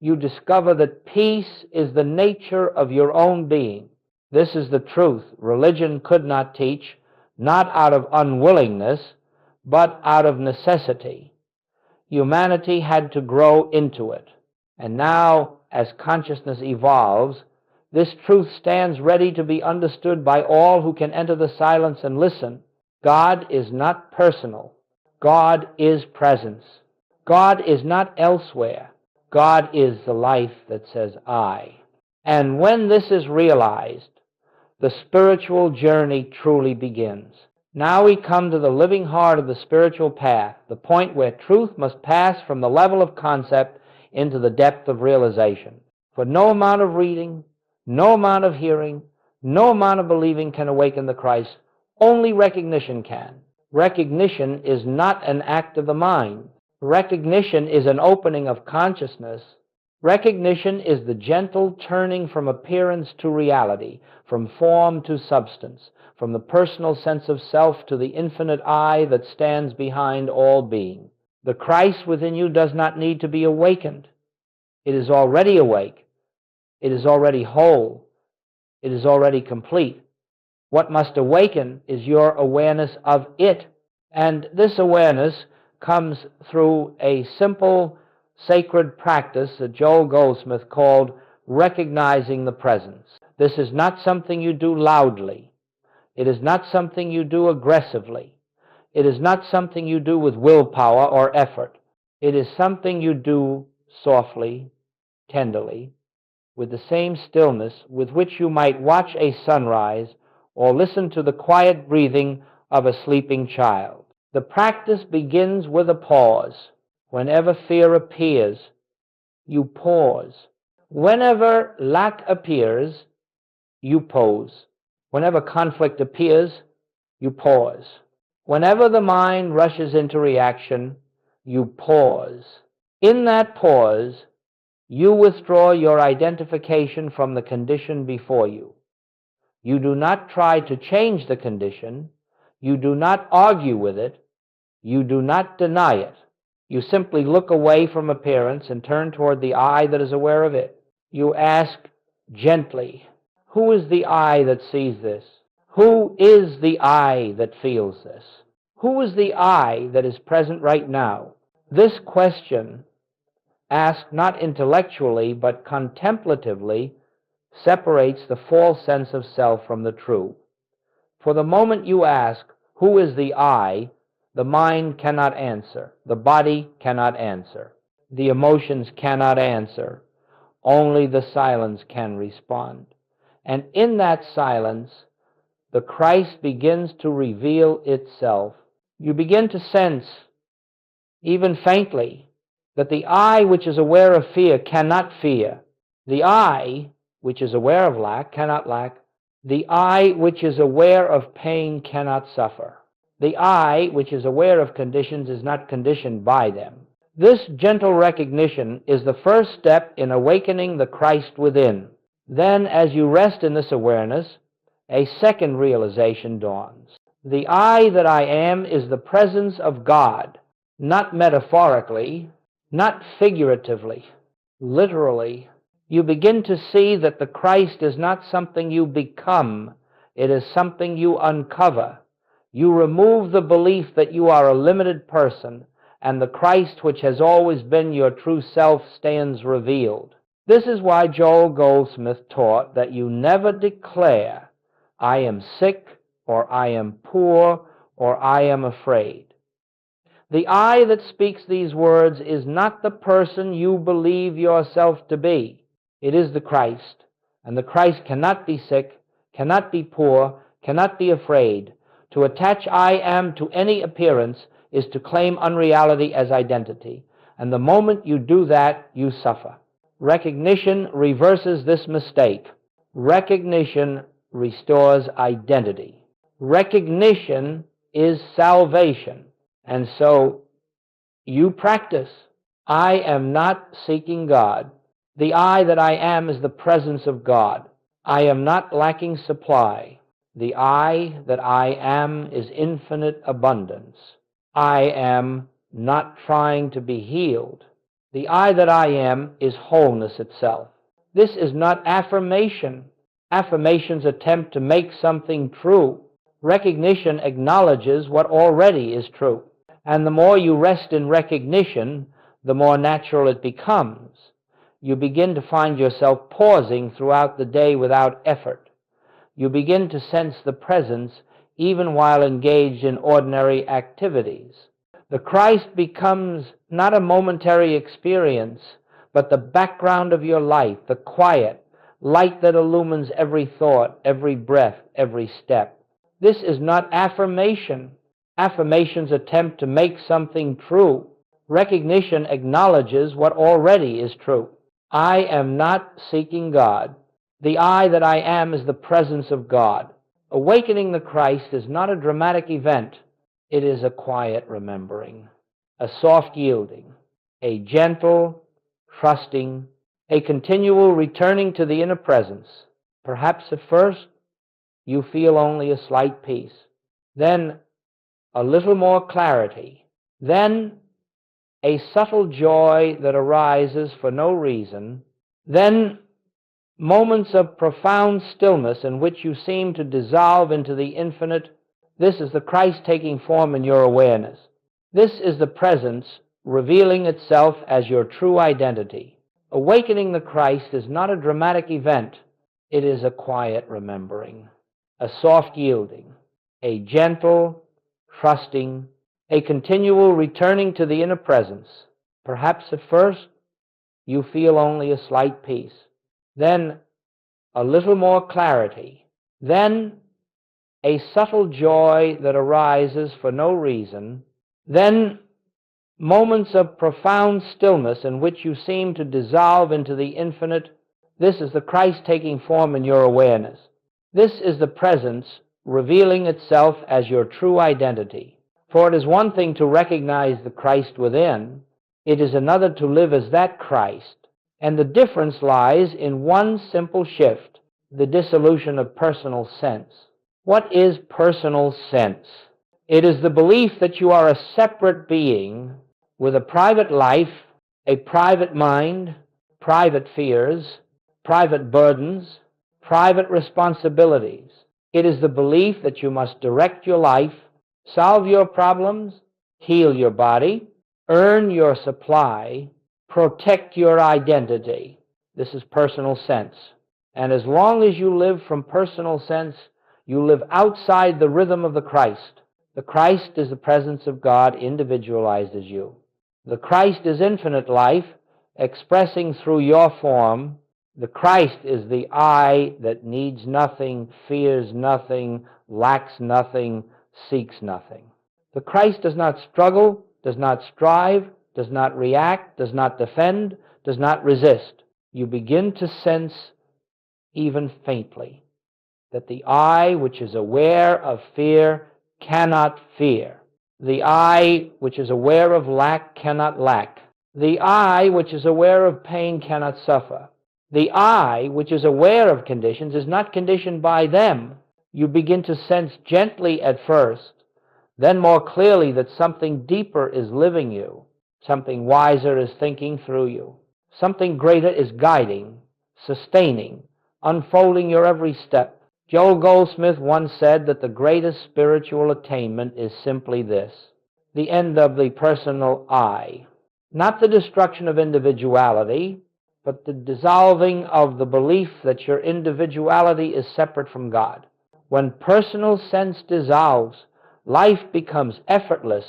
You discover that peace is the nature of your own being. This is the truth religion could not teach, not out of unwillingness, but out of necessity. Humanity had to grow into it. And now, as consciousness evolves, this truth stands ready to be understood by all who can enter the silence and listen. God is not personal. God is presence. God is not elsewhere. God is the life that says I. And when this is realized, the spiritual journey truly begins. Now we come to the living heart of the spiritual path, the point where truth must pass from the level of concept into the depth of realization. For no amount of reading, no amount of hearing, no amount of believing can awaken the Christ. Only recognition can. Recognition is not an act of the mind. Recognition is an opening of consciousness. Recognition is the gentle turning from appearance to reality, from form to substance, from the personal sense of self to the infinite I that stands behind all being. The Christ within you does not need to be awakened. It is already awake. It is already whole. It is already complete. What must awaken is your awareness of it. And this awareness comes through a simple sacred practice that Joel Goldsmith called recognizing the presence. This is not something you do loudly. It is not something you do aggressively. It is not something you do with willpower or effort. It is something you do softly, tenderly, with the same stillness with which you might watch a sunrise or listen to the quiet breathing of a sleeping child. The practice begins with a pause. Whenever fear appears, you pause. Whenever lack appears, you pause. Whenever conflict appears, you pause. Whenever the mind rushes into reaction, you pause. In that pause, you withdraw your identification from the condition before you. You do not try to change the condition. You do not argue with it. You do not deny it. You simply look away from appearance and turn toward the I that is aware of it. You ask gently, who is the I that sees this? Who is the I that feels this? Who is the I that is present right now? This question, asked not intellectually but contemplatively, separates the false sense of self from the true. For the moment you ask, who is the I, the mind cannot answer, the body cannot answer, the emotions cannot answer, only the silence can respond. And in that silence, the Christ begins to reveal itself. You begin to sense, even faintly, that the I which is aware of fear cannot fear. The I which is aware of lack cannot lack. The I which is aware of pain cannot suffer. The I which is aware of conditions is not conditioned by them. This gentle recognition is the first step in awakening the Christ within. Then, as you rest in this awareness, a second realization dawns. The I that I am is the presence of God, not metaphorically, not figuratively, literally. You begin to see that the Christ is not something you become, it is something you uncover. You remove the belief that you are a limited person, and the Christ which has always been your true self stands revealed. This is why Joel Goldsmith taught that you never declare, I am sick, or I am poor, or I am afraid. The I that speaks these words is not the person you believe yourself to be. It is the Christ, and the Christ cannot be sick, cannot be poor, cannot be afraid. To attach I am to any appearance is to claim unreality as identity, and the moment you do that, you suffer. Recognition reverses this mistake. Recognition restores identity. Recognition is salvation. And so you practice. I am not seeking God. The I that I am is the presence of God. I am not lacking supply. The I that I am is infinite abundance. I am not trying to be healed. The I that I am is wholeness itself. This is not affirmation. Affirmations attempt to make something true. Recognition acknowledges what already is true. And the more you rest in recognition, the more natural it becomes. You begin to find yourself pausing throughout the day without effort. You begin to sense the presence even while engaged in ordinary activities. The Christ becomes not a momentary experience, but the background of your life, the quiet light that illumines every thought, every breath, every step. This is not affirmation. Affirmations attempt to make something true. Recognition acknowledges what already is true. I am not seeking God. The I that I am is the presence of God. Awakening the Christ is not a dramatic event. It is a quiet remembering, a soft yielding, a gentle trusting, a continual returning to the inner presence. Perhaps at first you feel only a slight peace, then a little more clarity, then a subtle joy that arises for no reason, then moments of profound stillness in which you seem to dissolve into the infinite. This is the Christ taking form in your awareness. This is the presence revealing itself as your true identity. Awakening the Christ is not a dramatic event. It is a quiet remembering, a soft yielding, a gentle trusting, a continual returning to the inner presence. Perhaps at first you feel only a slight peace, then a little more clarity, then a subtle joy that arises for no reason, then moments of profound stillness in which you seem to dissolve into the infinite. This is the Christ taking form in your awareness. This is the presence revealing itself as your true identity. For it is one thing to recognize the Christ within, it is another to live as that Christ. And the difference lies in one simple shift, the dissolution of personal sense. What is personal sense? It is the belief that you are a separate being with a private life, a private mind, private fears, private burdens, private responsibilities. It is the belief that you must direct your life, solve your problems, heal your body, earn your supply, protect your identity. This is personal sense. And as long as you live from personal sense, you live outside the rhythm of the Christ. The Christ is the presence of God individualized as you. The Christ is infinite life expressing through your form. The Christ is the I that needs nothing, fears nothing, lacks nothing, seeks nothing. The Christ does not struggle, does not strive, does not react, does not defend, does not resist. You begin to sense, even faintly, that the I which is aware of fear cannot fear. The I which is aware of lack cannot lack. The I which is aware of pain cannot suffer. The I which is aware of conditions is not conditioned by them. You begin to sense gently at first, then more clearly that something deeper is living you, something wiser is thinking through you, something greater is guiding, sustaining, unfolding your every step. Joel Goldsmith once said that the greatest spiritual attainment is simply this, the end of the personal I. Not the destruction of individuality, but the dissolving of the belief that your individuality is separate from God. When personal sense dissolves, life becomes effortless,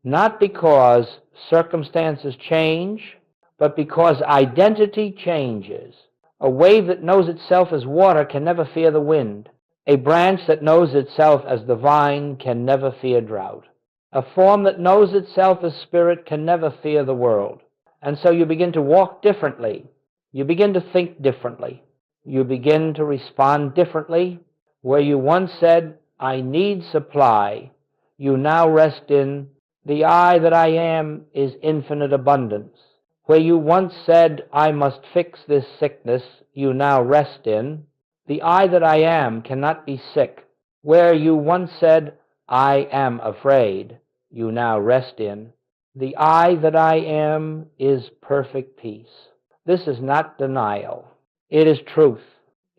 not because circumstances change, but because identity changes. A wave that knows itself as water can never fear the wind. A branch that knows itself as the vine can never fear drought. A form that knows itself as spirit can never fear the world. And so you begin to walk differently. You begin to think differently. You begin to respond differently. Where you once said, I need supply, you now rest in, the I that I am is infinite abundance. Where you once said, I must fix this sickness, you now rest in, the I that I am cannot be sick. Where you once said, I am afraid, you now rest in, the I that I am is perfect peace. This is not denial. It is truth.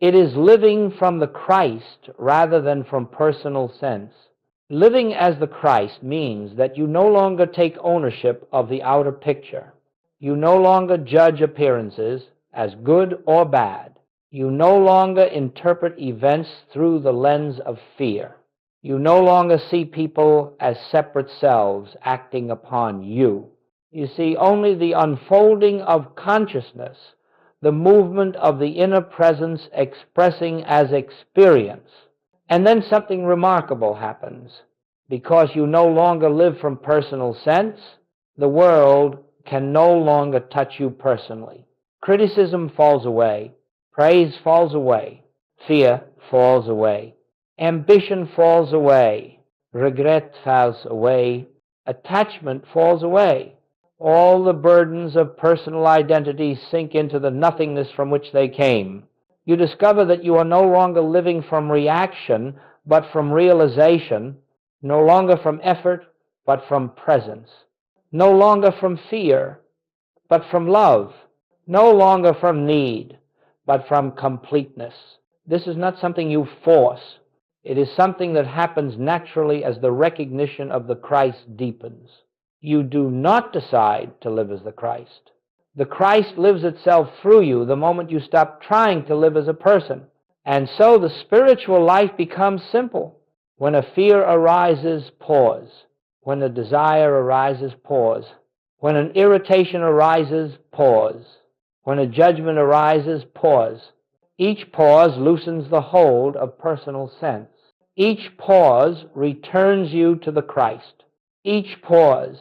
It is living from the Christ rather than from personal sense. Living as the Christ means that you no longer take ownership of the outer picture. You no longer judge appearances as good or bad. You no longer interpret events through the lens of fear. You no longer see people as separate selves acting upon you. You see only the unfolding of consciousness, the movement of the inner presence expressing as experience. And then something remarkable happens. Because you no longer live from personal sense, the world can no longer touch you personally. Criticism falls away. Praise falls away. Fear falls away. Ambition falls away. Regret falls away. Attachment falls away. All the burdens of personal identity sink into the nothingness from which they came. You discover that you are no longer living from reaction, but from realization, no longer from effort, but from presence, no longer from fear, but from love, no longer from need, but from completeness. This is not something you force. It is something that happens naturally as the recognition of the Christ deepens. You do not decide to live as the Christ. The Christ lives itself through you the moment you stop trying to live as a person. And so the spiritual life becomes simple. When a fear arises, pause. When a desire arises, pause. When an irritation arises, pause. When a judgment arises, pause. Each pause loosens the hold of personal sense. Each pause returns you to the Christ. Each pause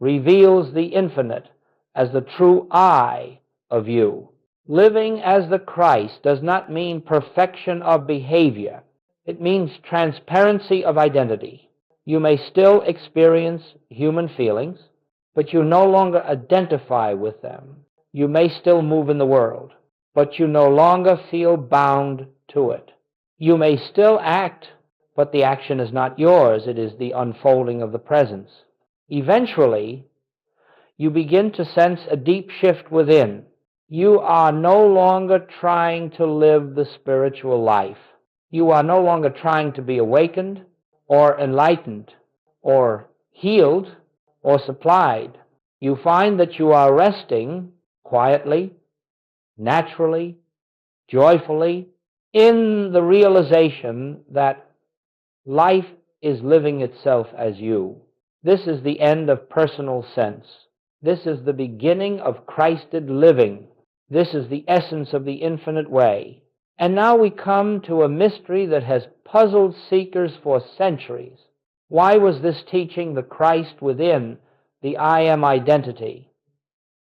reveals the infinite as the true I of you. Living as the Christ does not mean perfection of behavior. It means transparency of identity. You may still experience human feelings, but you no longer identify with them. You may still move in the world, but you no longer feel bound to it. You may still act, but the action is not yours. It is the unfolding of the presence. Eventually, you begin to sense a deep shift within. You are no longer trying to live the spiritual life. You are no longer trying to be awakened or enlightened or healed or supplied. You find that you are resting quietly, naturally, joyfully, in the realization that life is living itself as you. This is the end of personal sense. This is the beginning of Christed living. This is the essence of the infinite way. And now we come to a mystery that has puzzled seekers for centuries. Why was this teaching the Christ within, the I am identity,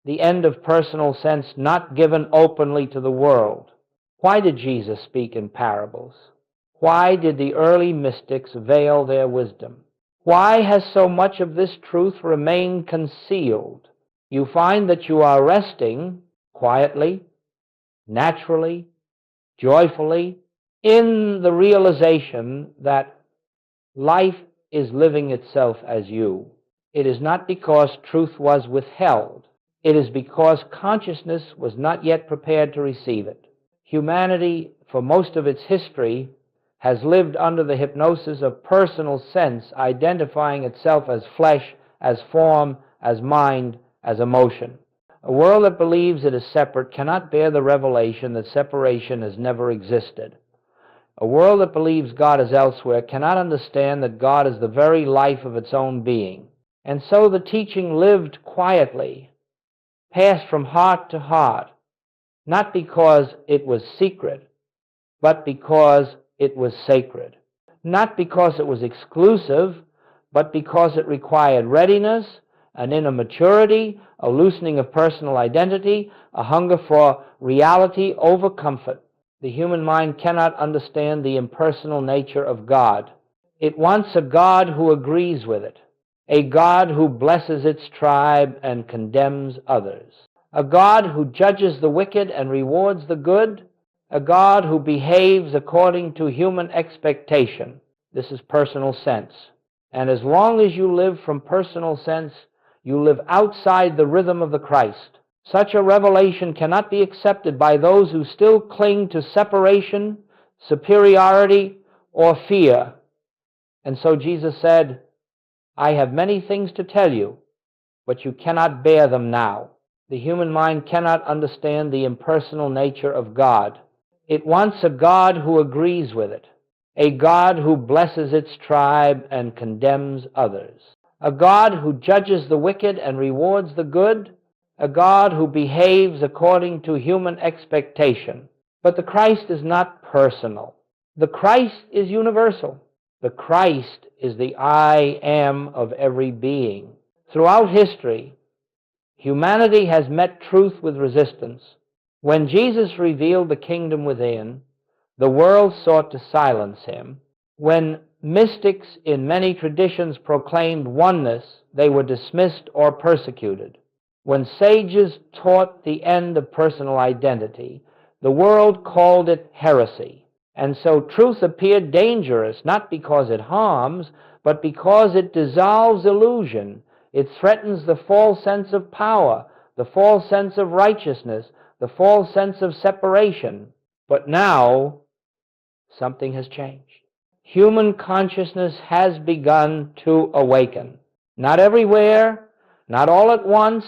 the end of personal sense not given openly to the world? Why did Jesus speak in parables? Why did the early mystics veil their wisdom? Why has so much of this truth remained concealed? You find that you are resting quietly, naturally, joyfully, in the realization that life is living itself as you. It is not because truth was withheld. It is because consciousness was not yet prepared to receive it. Humanity, for most of its history, has lived under the hypnosis of personal sense, identifying itself as flesh, as form, as mind, as emotion. A world that believes it is separate cannot bear the revelation that separation has never existed. A world that believes God is elsewhere cannot understand that God is the very life of its own being. And so the teaching lived quietly, passed from heart to heart, not because it was secret, but because it was sacred. Not because it was exclusive, but because it required readiness, an inner maturity, a loosening of personal identity, a hunger for reality over comfort. The human mind cannot understand the impersonal nature of God. It wants a God who agrees with it, a God who blesses its tribe and condemns others, a God who judges the wicked and rewards the good, a God who behaves according to human expectation. This is personal sense. And as long as you live from personal sense, you live outside the rhythm of the Christ. Such a revelation cannot be accepted by those who still cling to separation, superiority, or fear. And so Jesus said, I have many things to tell you, but you cannot bear them now. The human mind cannot understand the impersonal nature of God. It wants a God who agrees with it, a God who blesses its tribe and condemns others, a God who judges the wicked and rewards the good, a God who behaves according to human expectation. But the Christ is not personal. The Christ is universal. The Christ is the I am of every being. Throughout history, humanity has met truth with resistance. When Jesus revealed the kingdom within, the world sought to silence him. When mystics in many traditions proclaimed oneness, they were dismissed or persecuted. When sages taught the end of personal identity, the world called it heresy. And so truth appeared dangerous, not because it harms, but because it dissolves illusion. It threatens the false sense of power, the false sense of righteousness, the false sense of separation. But now, something has changed. Human consciousness has begun to awaken. Not everywhere, not all at once,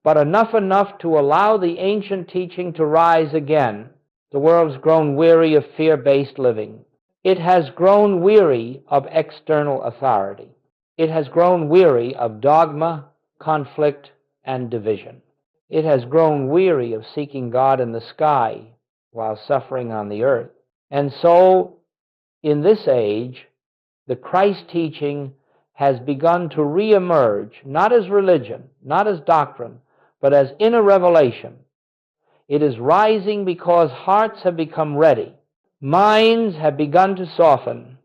but enough to allow the ancient teaching to rise again. The world's grown weary of fear-based living. It has grown weary of external authority. It has grown weary of dogma, conflict, and division. It has grown weary of seeking God in the sky while suffering on the earth. And so, in this age, the Christ teaching has begun to reemerge, not as religion, not as doctrine, but as inner revelation. It is rising because hearts have become ready. Minds have begun to soften.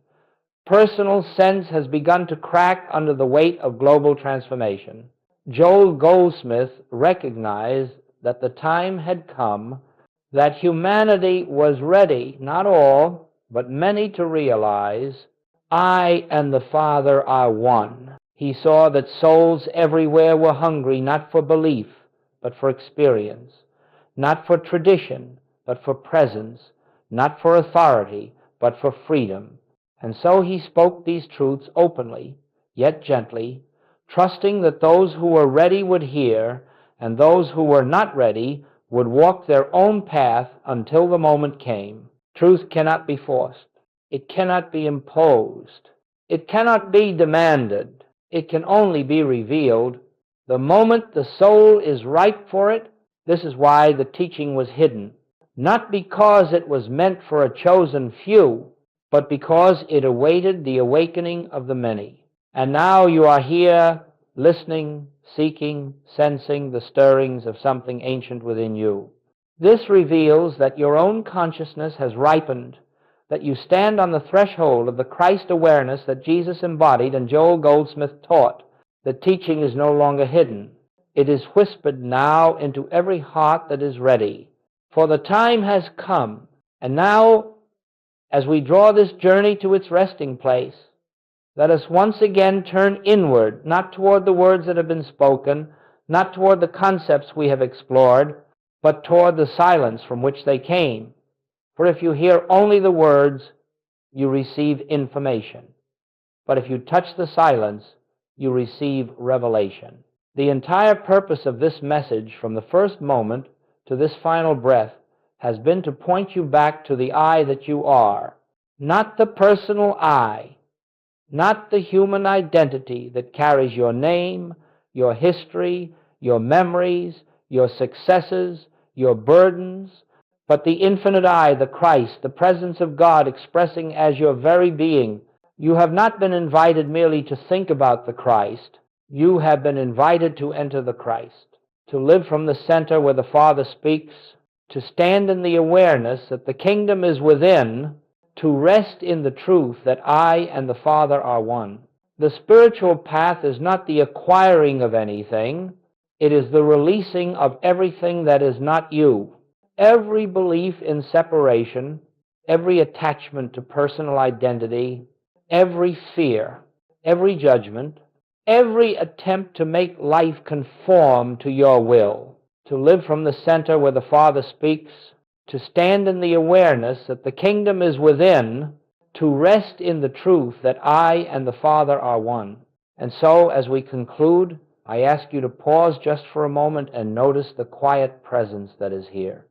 Personal sense has begun to crack under the weight of global transformation. Joel Goldsmith recognized that the time had come that humanity was ready, not all, but many, to realize, I and the Father are one. He saw that souls everywhere were hungry not for belief, but for experience, not for tradition, but for presence, not for authority, but for freedom. And so he spoke these truths openly, yet gently, trusting that those who were ready would hear, and those who were not ready would walk their own path until the moment came. Truth cannot be forced. It cannot be imposed. It cannot be demanded. It can only be revealed. The moment the soul is ripe for it, this is why the teaching was hidden. Not because it was meant for a chosen few, but because it awaited the awakening of the many. And now you are here, listening, seeking, sensing the stirrings of something ancient within you. This reveals that your own consciousness has ripened, that you stand on the threshold of the Christ awareness that Jesus embodied and Joel Goldsmith taught. The teaching is no longer hidden. It is whispered now into every heart that is ready. For the time has come, and now, as we draw this journey to its resting place, let us once again turn inward, not toward the words that have been spoken, not toward the concepts we have explored, but toward the silence from which they came. For if you hear only the words, you receive information. But if you touch the silence, you receive revelation. The entire purpose of this message, from the first moment to this final breath, has been to point you back to the I that you are, not the personal I, not the human identity that carries your name, your history, your memories, your successes, your burdens, but the infinite I, the Christ, the presence of God expressing as your very being. You have not been invited merely to think about the Christ. You have been invited to enter the Christ, to live from the center where the Father speaks, to stand in the awareness that the kingdom is within, to rest in the truth that I and the Father are one. The spiritual path is not the acquiring of anything. It is the releasing of everything that is not you. Every belief in separation, every attachment to personal identity, every fear, every judgment, every attempt to make life conform to your will, to live from the center where the Father speaks, to stand in the awareness that the kingdom is within, to rest in the truth that I and the Father are one. And so, as we conclude, I ask you to pause just for a moment and notice the quiet presence that is here.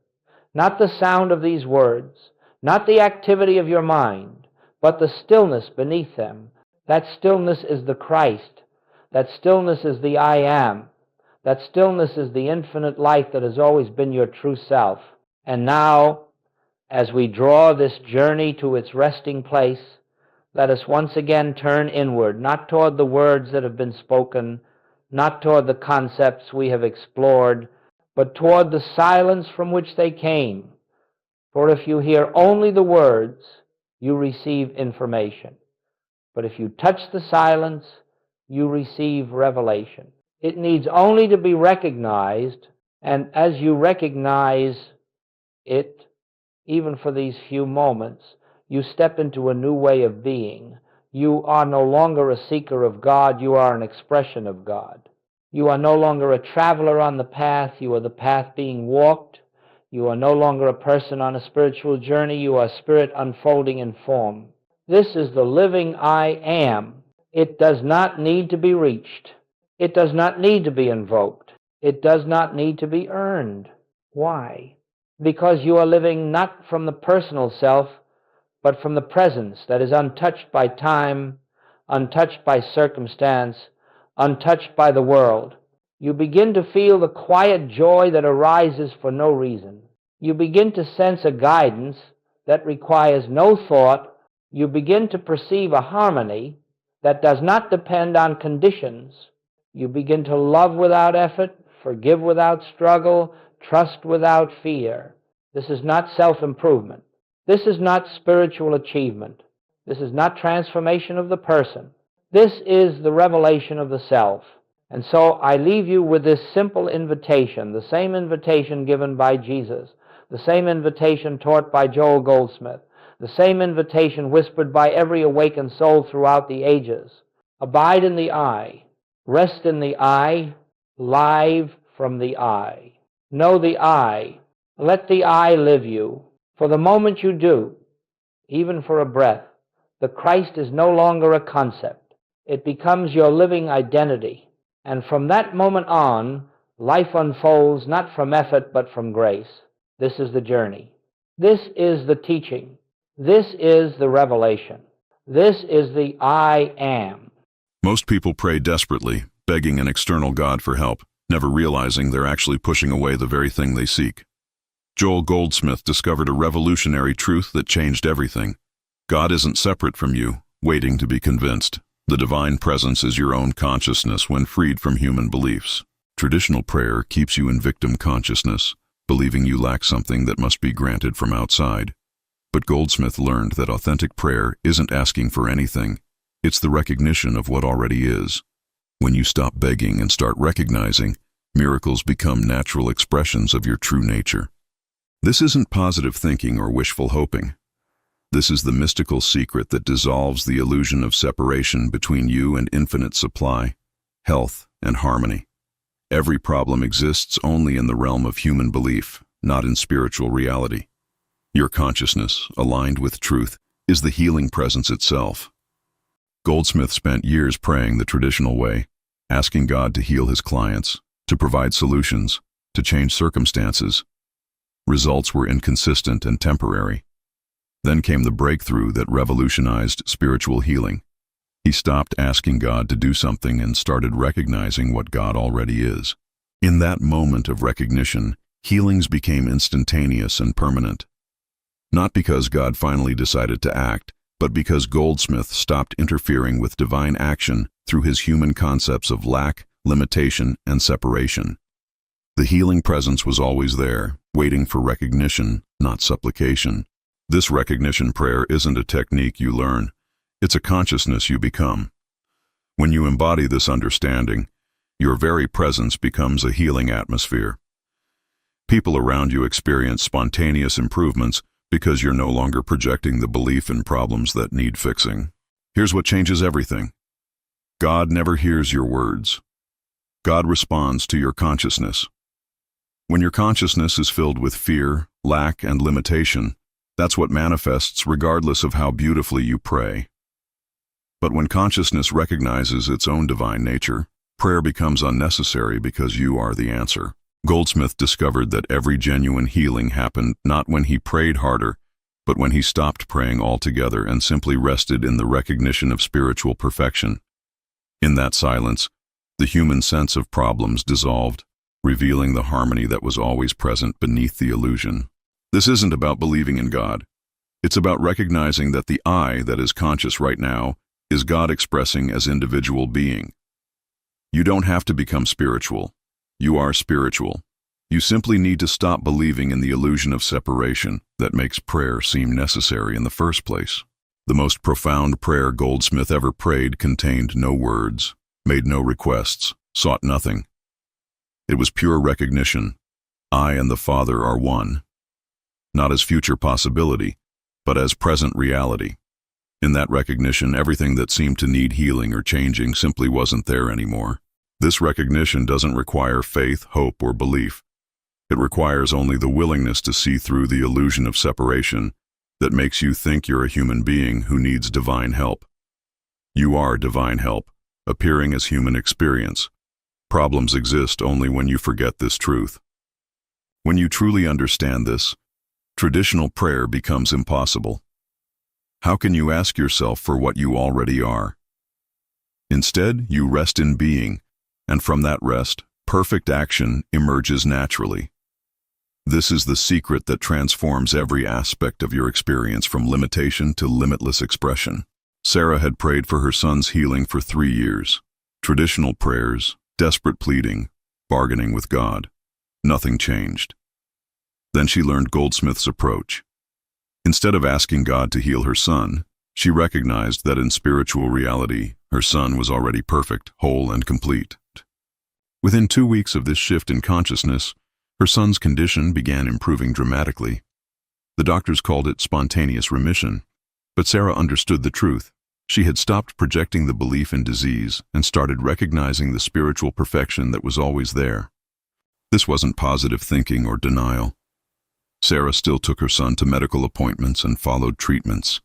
Not the sound of these words, not the activity of your mind, but the stillness beneath them. That stillness is the Christ. That stillness is the I am. That stillness is the infinite life that has always been your true self. And now, as we draw this journey to its resting place, let us once again turn inward, not toward the words that have been spoken, not toward the concepts we have explored, but toward the silence from which they came. For if you hear only the words, you receive information. But if you touch the silence, you receive revelation. It needs only to be recognized, and as you recognize it, even for these few moments, you step into a new way of being. You are no longer a seeker of God, you are an expression of God. You are no longer a traveler on the path, you are the path being walked. You are no longer a person on a spiritual journey, you are spirit unfolding in form. This is the living I am. It does not need to be reached. It does not need to be invoked. It does not need to be earned. Why? Because you are living not from the personal self, but from the presence that is untouched by time, untouched by circumstance, untouched by the world. You begin to feel the quiet joy that arises for no reason. You begin to sense a guidance that requires no thought. You begin to perceive a harmony that does not depend on conditions. You begin to love without effort, forgive without struggle, trust without fear. This is not self-improvement. This is not spiritual achievement. This is not transformation of the person. This is the revelation of the self. And so I leave you with this simple invitation, the same invitation given by Jesus, the same invitation taught by Joel Goldsmith, the same invitation whispered by every awakened soul throughout the ages. Abide in the I, rest in the I, live from the I. Know the I, let the I live you. For the moment you do, even for a breath, the Christ is no longer a concept. It becomes your living identity. And from that moment on, life unfolds not from effort but from grace. This is the journey. This is the teaching. This is the revelation. This is the I am.
Most people pray desperately, begging an external God for help, never realizing they're actually pushing away the very thing they seek. Joel Goldsmith discovered a revolutionary truth that changed everything. God isn't separate from you, waiting to be convinced. The divine presence is your own consciousness when freed from human beliefs. Traditional prayer keeps you in victim consciousness, believing you lack something that must be granted from outside. But Goldsmith learned that authentic prayer isn't asking for anything. It's the recognition of what already is. When you stop begging and start recognizing, miracles become natural expressions of your true nature. This isn't positive thinking or wishful hoping. This is the mystical secret that dissolves the illusion of separation between you and infinite supply, health, and harmony. Every problem exists only in the realm of human belief, not in spiritual reality. Your consciousness, aligned with truth, is the healing presence itself. Goldsmith spent years praying the traditional way, asking God to heal his clients, to provide solutions, to change circumstances. Results were inconsistent and temporary. Then came the breakthrough that revolutionized spiritual healing. He stopped asking God to do something and started recognizing what God already is. In that moment of recognition, healings became instantaneous and permanent. Not because God finally decided to act, but because Goldsmith stopped interfering with divine action through his human concepts of lack, limitation, and separation. The healing presence was always there, waiting for recognition, not supplication. This recognition prayer isn't a technique you learn, it's a consciousness you become. When you embody this understanding, your very presence becomes a healing atmosphere. People around you experience spontaneous improvements because you're no longer projecting the belief in problems that need fixing. Here's what changes everything. God never hears your words. God responds to your consciousness. When your consciousness is filled with fear, lack, and limitation, that's what manifests regardless of how beautifully you pray. But when consciousness recognizes its own divine nature, prayer becomes unnecessary because you are the answer. Goldsmith discovered that every genuine healing happened not when he prayed harder, but when he stopped praying altogether and simply rested in the recognition of spiritual perfection. In that silence, the human sense of problems dissolved, revealing the harmony that was always present beneath the illusion. This isn't about believing in God. It's about recognizing that the I that is conscious right now is God expressing as individual being. You don't have to become spiritual. You are spiritual. You simply need to stop believing in the illusion of separation that makes prayer seem necessary in the first place. The most profound prayer Goldsmith ever prayed contained no words, made no requests, sought nothing. It was pure recognition. I and the Father are one. Not as future possibility, but as present reality. In that recognition, everything that seemed to need healing or changing simply wasn't there anymore. This recognition doesn't require faith, hope, or belief. It requires only the willingness to see through the illusion of separation that makes you think you're a human being who needs divine help. You are divine help, appearing as human experience. Problems exist only when you forget this truth. When you truly understand this, traditional prayer becomes impossible. How can you ask yourself for what you already are? Instead, you rest in being, and from that rest, perfect action emerges naturally. This is the secret that transforms every aspect of your experience from limitation to limitless expression. Sarah had prayed for her son's healing for 3 years. Traditional prayers, desperate pleading, bargaining with God. Nothing changed. Then she learned Goldsmith's approach. Instead of asking God to heal her son, she recognized that in spiritual reality, her son was already perfect, whole, and complete. Within 2 weeks of this shift in consciousness, her son's condition began improving dramatically. The doctors called it spontaneous remission, but Sarah understood the truth. She had stopped projecting the belief in disease and started recognizing the spiritual perfection that was always there. This wasn't positive thinking or denial. Sarah still took her son to medical appointments and followed treatments,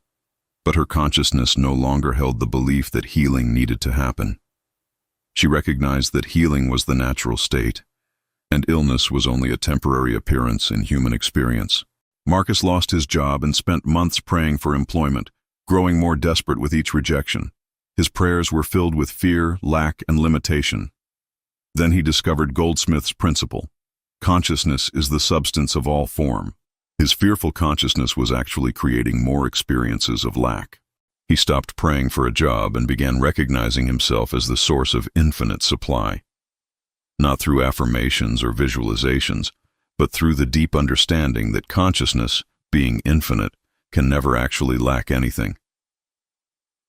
but her consciousness no longer held the belief that healing needed to happen. She recognized that healing was the natural state, and illness was only a temporary appearance in human experience. Marcus lost his job and spent months praying for employment, growing more desperate with each rejection. His prayers were filled with fear, lack, and limitation. Then he discovered Goldsmith's principle. Consciousness is the substance of all form. His fearful consciousness was actually creating more experiences of lack. He stopped praying for a job and began recognizing himself as the source of infinite supply. Not through affirmations or visualizations, but through the deep understanding that consciousness, being infinite, can never actually lack anything.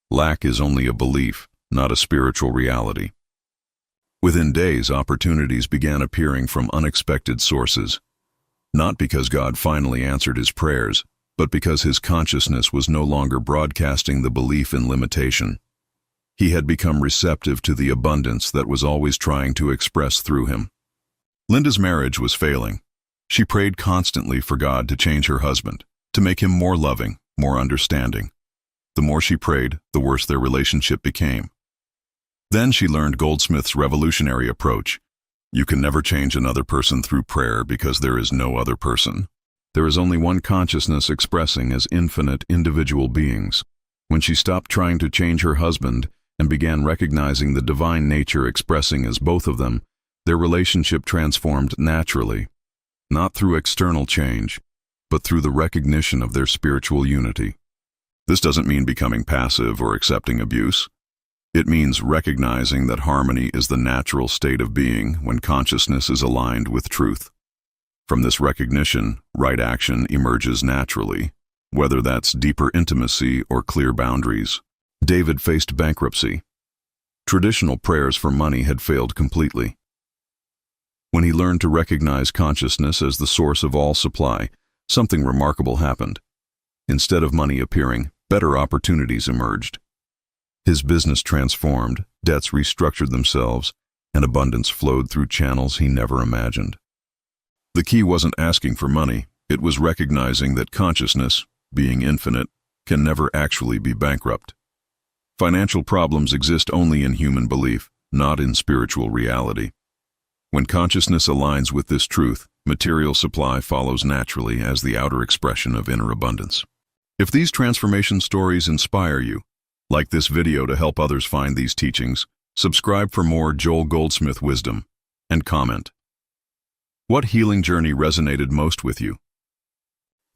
Lack is only a belief, not a spiritual reality. Within days, opportunities began appearing from unexpected sources, not because God finally answered his prayers, but because his consciousness was no longer broadcasting the belief in limitation. He had become receptive to the abundance that was always trying to express through him. Linda's marriage was failing. She prayed constantly for God to change her husband, to make him more loving, more understanding. The more she prayed, the worse their relationship became. Then she learned Goldsmith's revolutionary approach. You can never change another person through prayer because there is no other person. There is only one consciousness expressing as infinite individual beings. When she stopped trying to change her husband and began recognizing the divine nature expressing as both of them, their relationship transformed naturally, not through external change, but through the recognition of their spiritual unity. This doesn't mean becoming passive or accepting abuse. It means recognizing that harmony is the natural state of being when consciousness is aligned with truth. From this recognition, right action emerges naturally, whether that's deeper intimacy or clear boundaries. David faced bankruptcy. Traditional prayers for money had failed completely. When he learned to recognize consciousness as the source of all supply, something remarkable happened. Instead of money appearing, better opportunities emerged. His business transformed, debts restructured themselves, and abundance flowed through channels he never imagined. The key wasn't asking for money, it was recognizing that consciousness, being infinite, can never actually be bankrupt. Financial problems exist only in human belief, not in spiritual reality. When consciousness aligns with this truth, material supply follows naturally as the outer expression of inner abundance. If these transformation stories inspire you, like this video to help others find these teachings, subscribe for more Joel Goldsmith wisdom, and comment. What healing journey resonated most with you?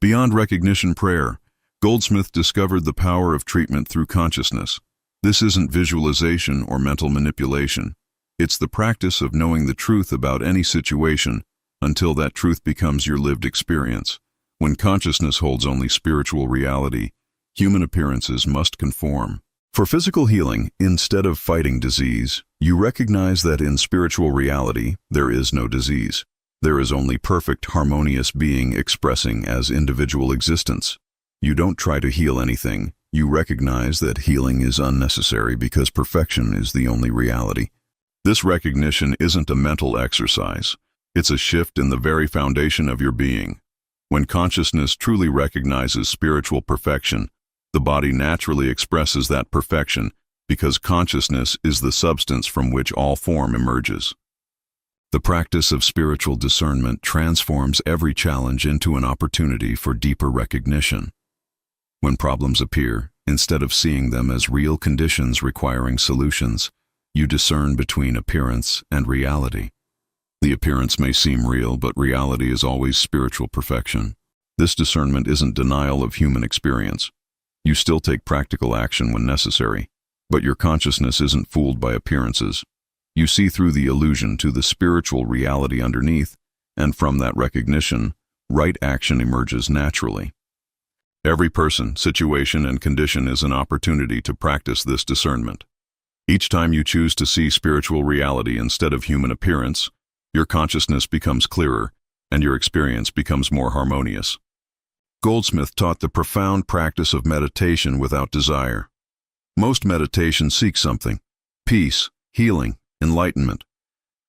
Beyond recognition prayer, Goldsmith discovered the power of treatment through consciousness. This isn't visualization or mental manipulation. It's the practice of knowing the truth about any situation until that truth becomes your lived experience. When consciousness holds only spiritual reality, Human appearances must conform. For physical healing, instead of fighting disease, you recognize that in spiritual reality, there is no disease. There is only perfect, harmonious being expressing as individual existence. You don't try to heal anything. You recognize that healing is unnecessary because perfection is the only reality. This recognition isn't a mental exercise. It's a shift in the very foundation of your being. When consciousness truly recognizes spiritual perfection, the body naturally expresses that perfection because consciousness is the substance from which all form emerges. The practice of spiritual discernment transforms every challenge into an opportunity for deeper recognition. When problems appear, instead of seeing them as real conditions requiring solutions, you discern between appearance and reality. The appearance may seem real, but reality is always spiritual perfection. This discernment isn't denial of human experience. You still take practical action when necessary, but your consciousness isn't fooled by appearances. You see through the illusion to the spiritual reality underneath, and from that recognition, right action emerges naturally. Every person, situation, and condition is an opportunity to practice this discernment. Each time you choose to see spiritual reality instead of human appearance, your consciousness becomes clearer, and your experience becomes more harmonious. Goldsmith taught the profound practice of meditation without desire. Most meditation seeks something: peace, healing, enlightenment.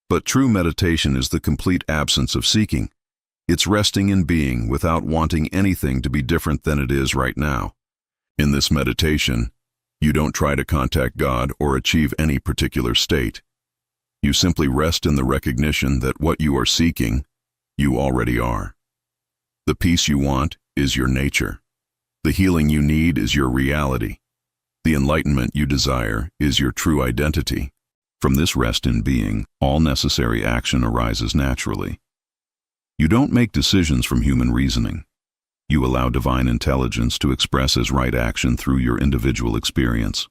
But true meditation is the complete absence of seeking. It's resting in being without wanting anything to be different than it is right now. In this meditation, you don't try to contact God or achieve any particular state. You simply rest in the recognition that what you are seeking, you already are. The peace you want is your nature. The healing you need is your reality. The enlightenment you desire is your true identity. From this rest in being, all necessary action arises naturally. You don't make decisions from human reasoning. You allow divine intelligence to express as right action through your individual experience.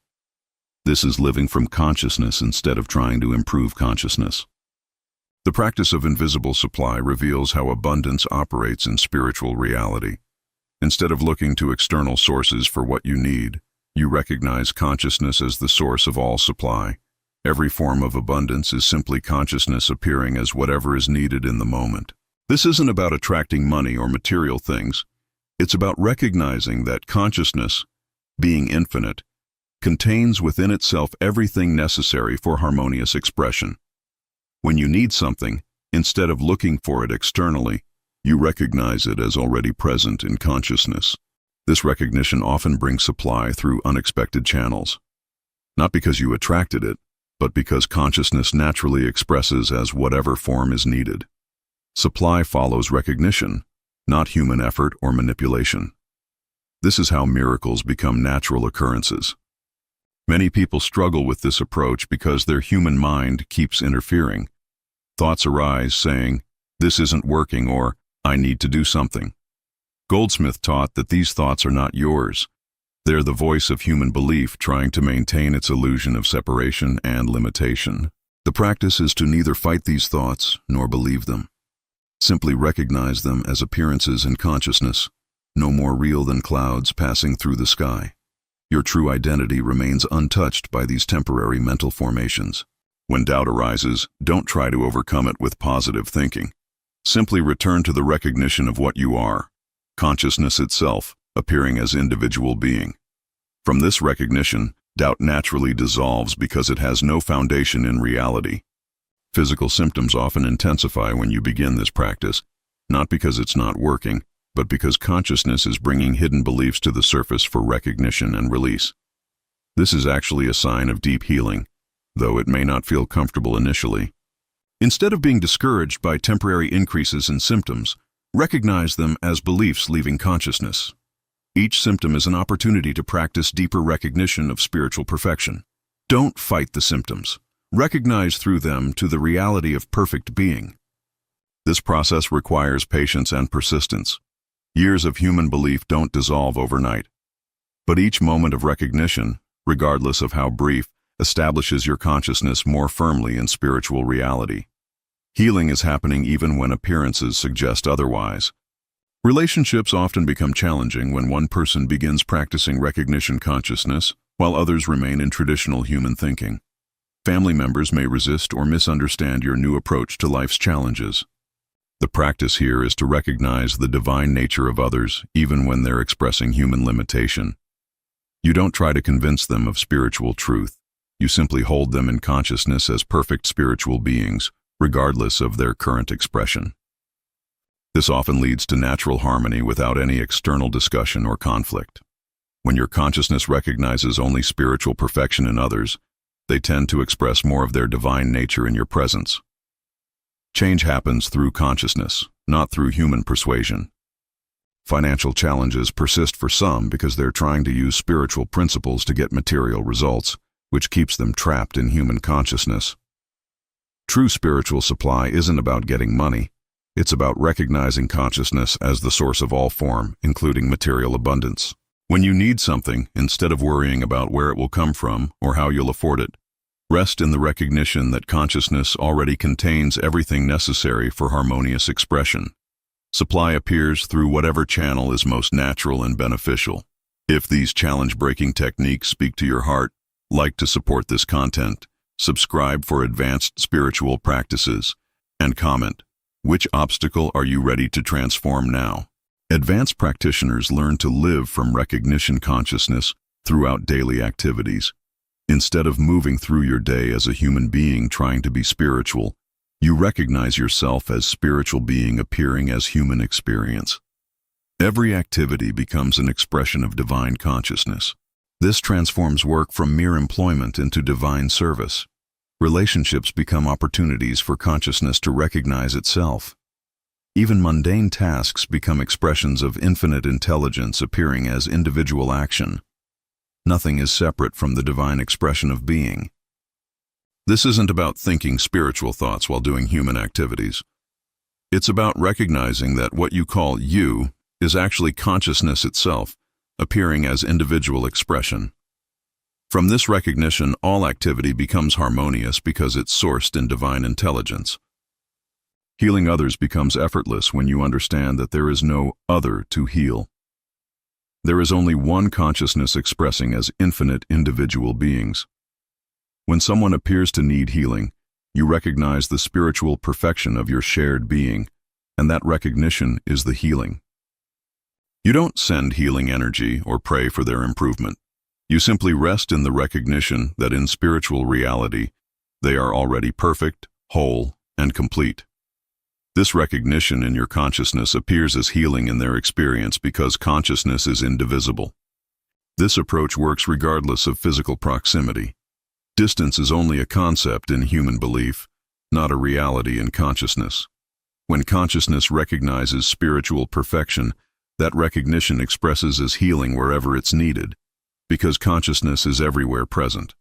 This is living from consciousness instead of trying to improve consciousness. The practice of invisible supply reveals how abundance operates in spiritual reality. Instead of looking to external sources for what you need, you recognize consciousness as the source of all supply. Every form of abundance is simply consciousness appearing as whatever is needed in the moment. This isn't about attracting money or material things. It's about recognizing that consciousness, being infinite, contains within itself everything necessary for harmonious expression. When you need something, instead of looking for it externally, you recognize it as already present in consciousness. This recognition often brings supply through unexpected channels. Not because you attracted it, but because consciousness naturally expresses as whatever form is needed. Supply follows recognition, not human effort or manipulation. This is how miracles become natural occurrences. Many people struggle with this approach because their human mind keeps interfering. Thoughts arise saying, "This isn't working," or "I need to do something." Goldsmith taught that these thoughts are not yours. They're the voice of human belief trying to maintain its illusion of separation and limitation. The practice is to neither fight these thoughts nor believe them. Simply recognize them as appearances in consciousness, no more real than clouds passing through the sky. Your true identity remains untouched by these temporary mental formations. When doubt arises, don't try to overcome it with positive thinking. Simply return to the recognition of what you are, consciousness itself, appearing as individual being. From this recognition, doubt naturally dissolves because it has no foundation in reality. Physical symptoms often intensify when you begin this practice, not because it's not working, but because consciousness is bringing hidden beliefs to the surface for recognition and release. This is actually a sign of deep healing, though it may not feel comfortable initially. Instead of being discouraged by temporary increases in symptoms, recognize them as beliefs leaving consciousness. Each symptom is an opportunity to practice deeper recognition of spiritual perfection. Don't fight the symptoms. Recognize through them to the reality of perfect being. This process requires patience and persistence. Years of human belief don't dissolve overnight. But each moment of recognition, regardless of how brief, establishes your consciousness more firmly in spiritual reality. Healing is happening even when appearances suggest otherwise. Relationships often become challenging when one person begins practicing recognition consciousness while others remain in traditional human thinking. Family members may resist or misunderstand your new approach to life's challenges. The practice here is to recognize the divine nature of others even when they're expressing human limitation. You don't try to convince them of spiritual truth. You simply hold them in consciousness as perfect spiritual beings, regardless of their current expression. This often leads to natural harmony without any external discussion or conflict. When your consciousness recognizes only spiritual perfection in others, they tend to express more of their divine nature in your presence. Change happens through consciousness, not through human persuasion. Financial challenges persist for some because they're trying to use spiritual principles to get material results, which keeps them trapped in human consciousness. True spiritual supply isn't about getting money. It's about recognizing consciousness as the source of all form, including material abundance. When you need something, instead of worrying about where it will come from or how you'll afford it, rest in the recognition that consciousness already contains everything necessary for harmonious expression. Supply appears through whatever channel is most natural and beneficial. If these challenge-breaking techniques speak to your heart, like to support this content, subscribe for advanced spiritual practices, and comment, which obstacle are you ready to transform now? Advanced practitioners learn to live from recognition consciousness throughout daily activities. Instead of moving through your day as a human being trying to be spiritual, you recognize yourself as spiritual being appearing as human experience. Every activity becomes an expression of divine consciousness. This transforms work from mere employment into divine service. Relationships become opportunities for consciousness to recognize itself. Even mundane tasks become expressions of infinite intelligence appearing as individual action. Nothing is separate from the divine expression of being. This isn't about thinking spiritual thoughts while doing human activities. It's about recognizing that what you call you is actually consciousness itself, appearing as individual expression. From this recognition, all activity becomes harmonious because it's sourced in divine intelligence. Healing others becomes effortless when you understand that there is no other to heal. There is only one consciousness expressing as infinite individual beings. When someone appears to need healing, you recognize the spiritual perfection of your shared being, and that recognition is the healing. You don't send healing energy or pray for their improvement. You simply rest in the recognition that in spiritual reality, they are already perfect, whole, and complete. This recognition in your consciousness appears as healing in their experience because consciousness is indivisible. This approach works regardless of physical proximity. Distance is only a concept in human belief, not a reality in consciousness. When consciousness recognizes spiritual perfection, that recognition expresses as healing wherever it's needed, because consciousness is everywhere present.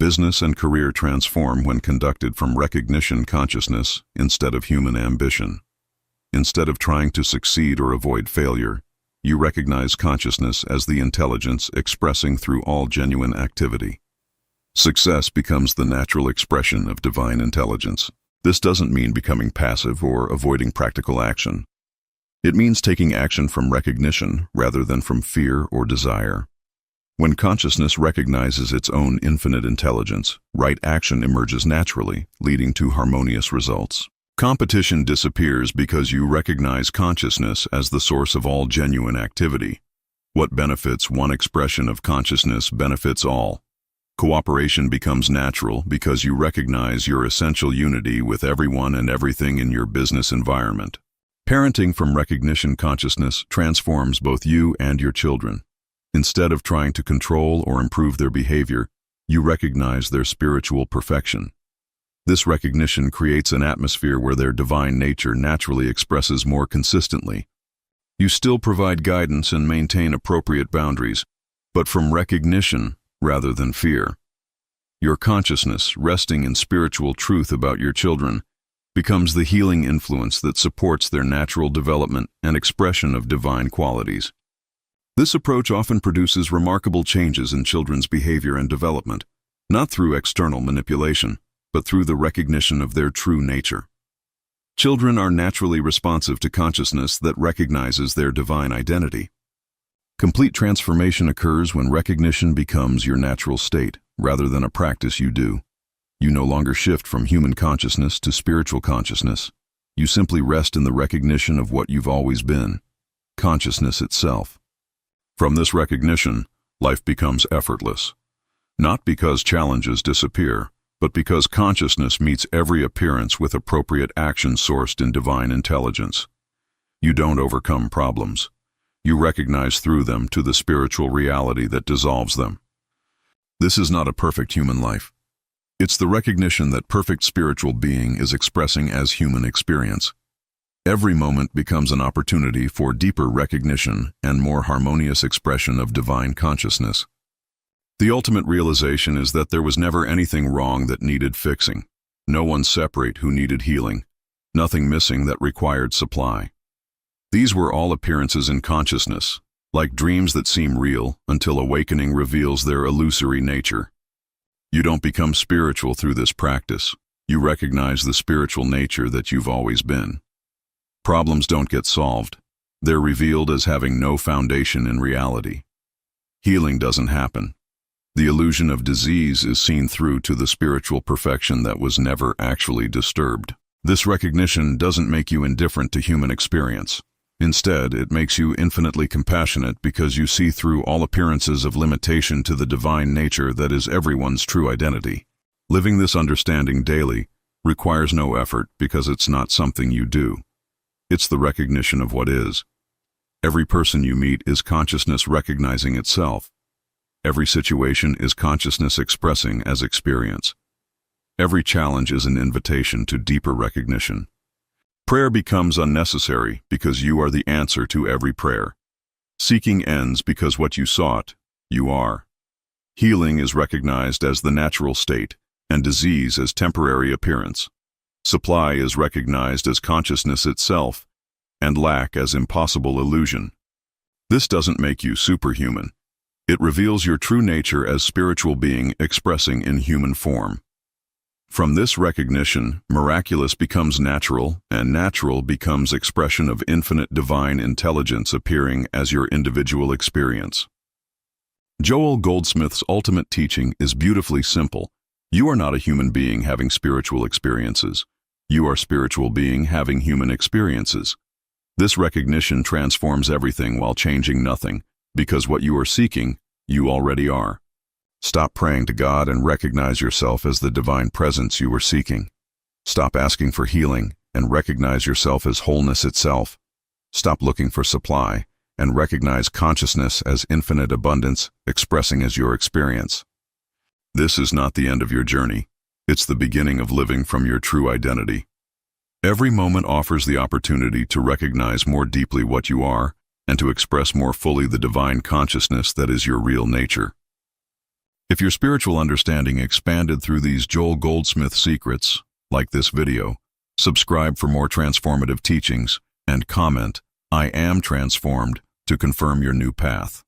Business and career transform when conducted from recognition consciousness instead of human ambition. Instead of trying to succeed or avoid failure, you recognize consciousness as the intelligence expressing through all genuine activity. Success becomes the natural expression of divine intelligence. This doesn't mean becoming passive or avoiding practical action. It means taking action from recognition rather than from fear or desire. When consciousness recognizes its own infinite intelligence, right action emerges naturally, leading to harmonious results. Competition disappears because you recognize consciousness as the source of all genuine activity. What benefits one expression of consciousness benefits all. Cooperation becomes natural because you recognize your essential unity with everyone and everything in your business environment. Parenting from recognition consciousness transforms both you and your children. Instead of trying to control or improve their behavior, you recognize their spiritual perfection. This recognition creates an atmosphere where their divine nature naturally expresses more consistently. You still provide guidance and maintain appropriate boundaries, but from recognition rather than fear. Your consciousness, resting in spiritual truth about your children, becomes the healing influence that supports their natural development and expression of divine qualities. This approach often produces remarkable changes in children's behavior and development, not through external manipulation, but through the recognition of their true nature. Children are naturally responsive to consciousness that recognizes their divine identity. Complete transformation occurs when recognition becomes your natural state, rather than a practice you do. You no longer shift from human consciousness to spiritual consciousness. You simply rest in the recognition of what you've always been, consciousness itself. From this recognition, life becomes effortless. Not because challenges disappear, but because consciousness meets every appearance with appropriate action sourced in divine intelligence. You don't overcome problems. You recognize through them to the spiritual reality that dissolves them. This is not a perfect human life. It's the recognition that perfect spiritual being is expressing as human experience. Every moment becomes an opportunity for deeper recognition and more harmonious expression of divine consciousness. The ultimate realization is that there was never anything wrong that needed fixing, no one separate who needed healing, nothing missing that required supply. These were all appearances in consciousness, like dreams that seem real until awakening reveals their illusory nature. You don't become spiritual through this practice. You recognize the spiritual nature that you've always been. Problems don't get solved. They're revealed as having no foundation in reality. Healing doesn't happen. The illusion of disease is seen through to the spiritual perfection that was never actually disturbed. This recognition doesn't make you indifferent to human experience. Instead, it makes you infinitely compassionate because you see through all appearances of limitation to the divine nature that is everyone's true identity. Living this understanding daily requires no effort because it's not something you do. It's the recognition of what is. Every person you meet is consciousness recognizing itself. Every situation is consciousness expressing as experience. Every challenge is an invitation to deeper recognition. Prayer becomes unnecessary because you are the answer to every prayer. Seeking ends because what you sought, you are. Healing is recognized as the natural state, and disease as temporary appearance. Supply is recognized as consciousness itself, and lack as impossible illusion. This doesn't make you superhuman. It reveals your true nature as spiritual being expressing in human form. From this recognition, miraculous becomes natural, and natural becomes expression of infinite divine intelligence appearing as your individual experience. Joel Goldsmith's ultimate teaching is beautifully simple. You are not a human being having spiritual experiences. You are a spiritual being having human experiences. This recognition transforms everything while changing nothing, because what you are seeking, you already are. Stop praying to God and recognize yourself as the divine presence you are seeking. Stop asking for healing and recognize yourself as wholeness itself. Stop looking for supply and recognize consciousness as infinite abundance expressing as your experience. This is not the end of your journey. It's the beginning of living from your true identity. Every moment offers the opportunity to recognize more deeply what you are and to express more fully the divine consciousness that is your real nature. If your spiritual understanding expanded through these Joel Goldsmith secrets, like this video, subscribe for more transformative teachings, and comment, "I am transformed," to confirm your new path.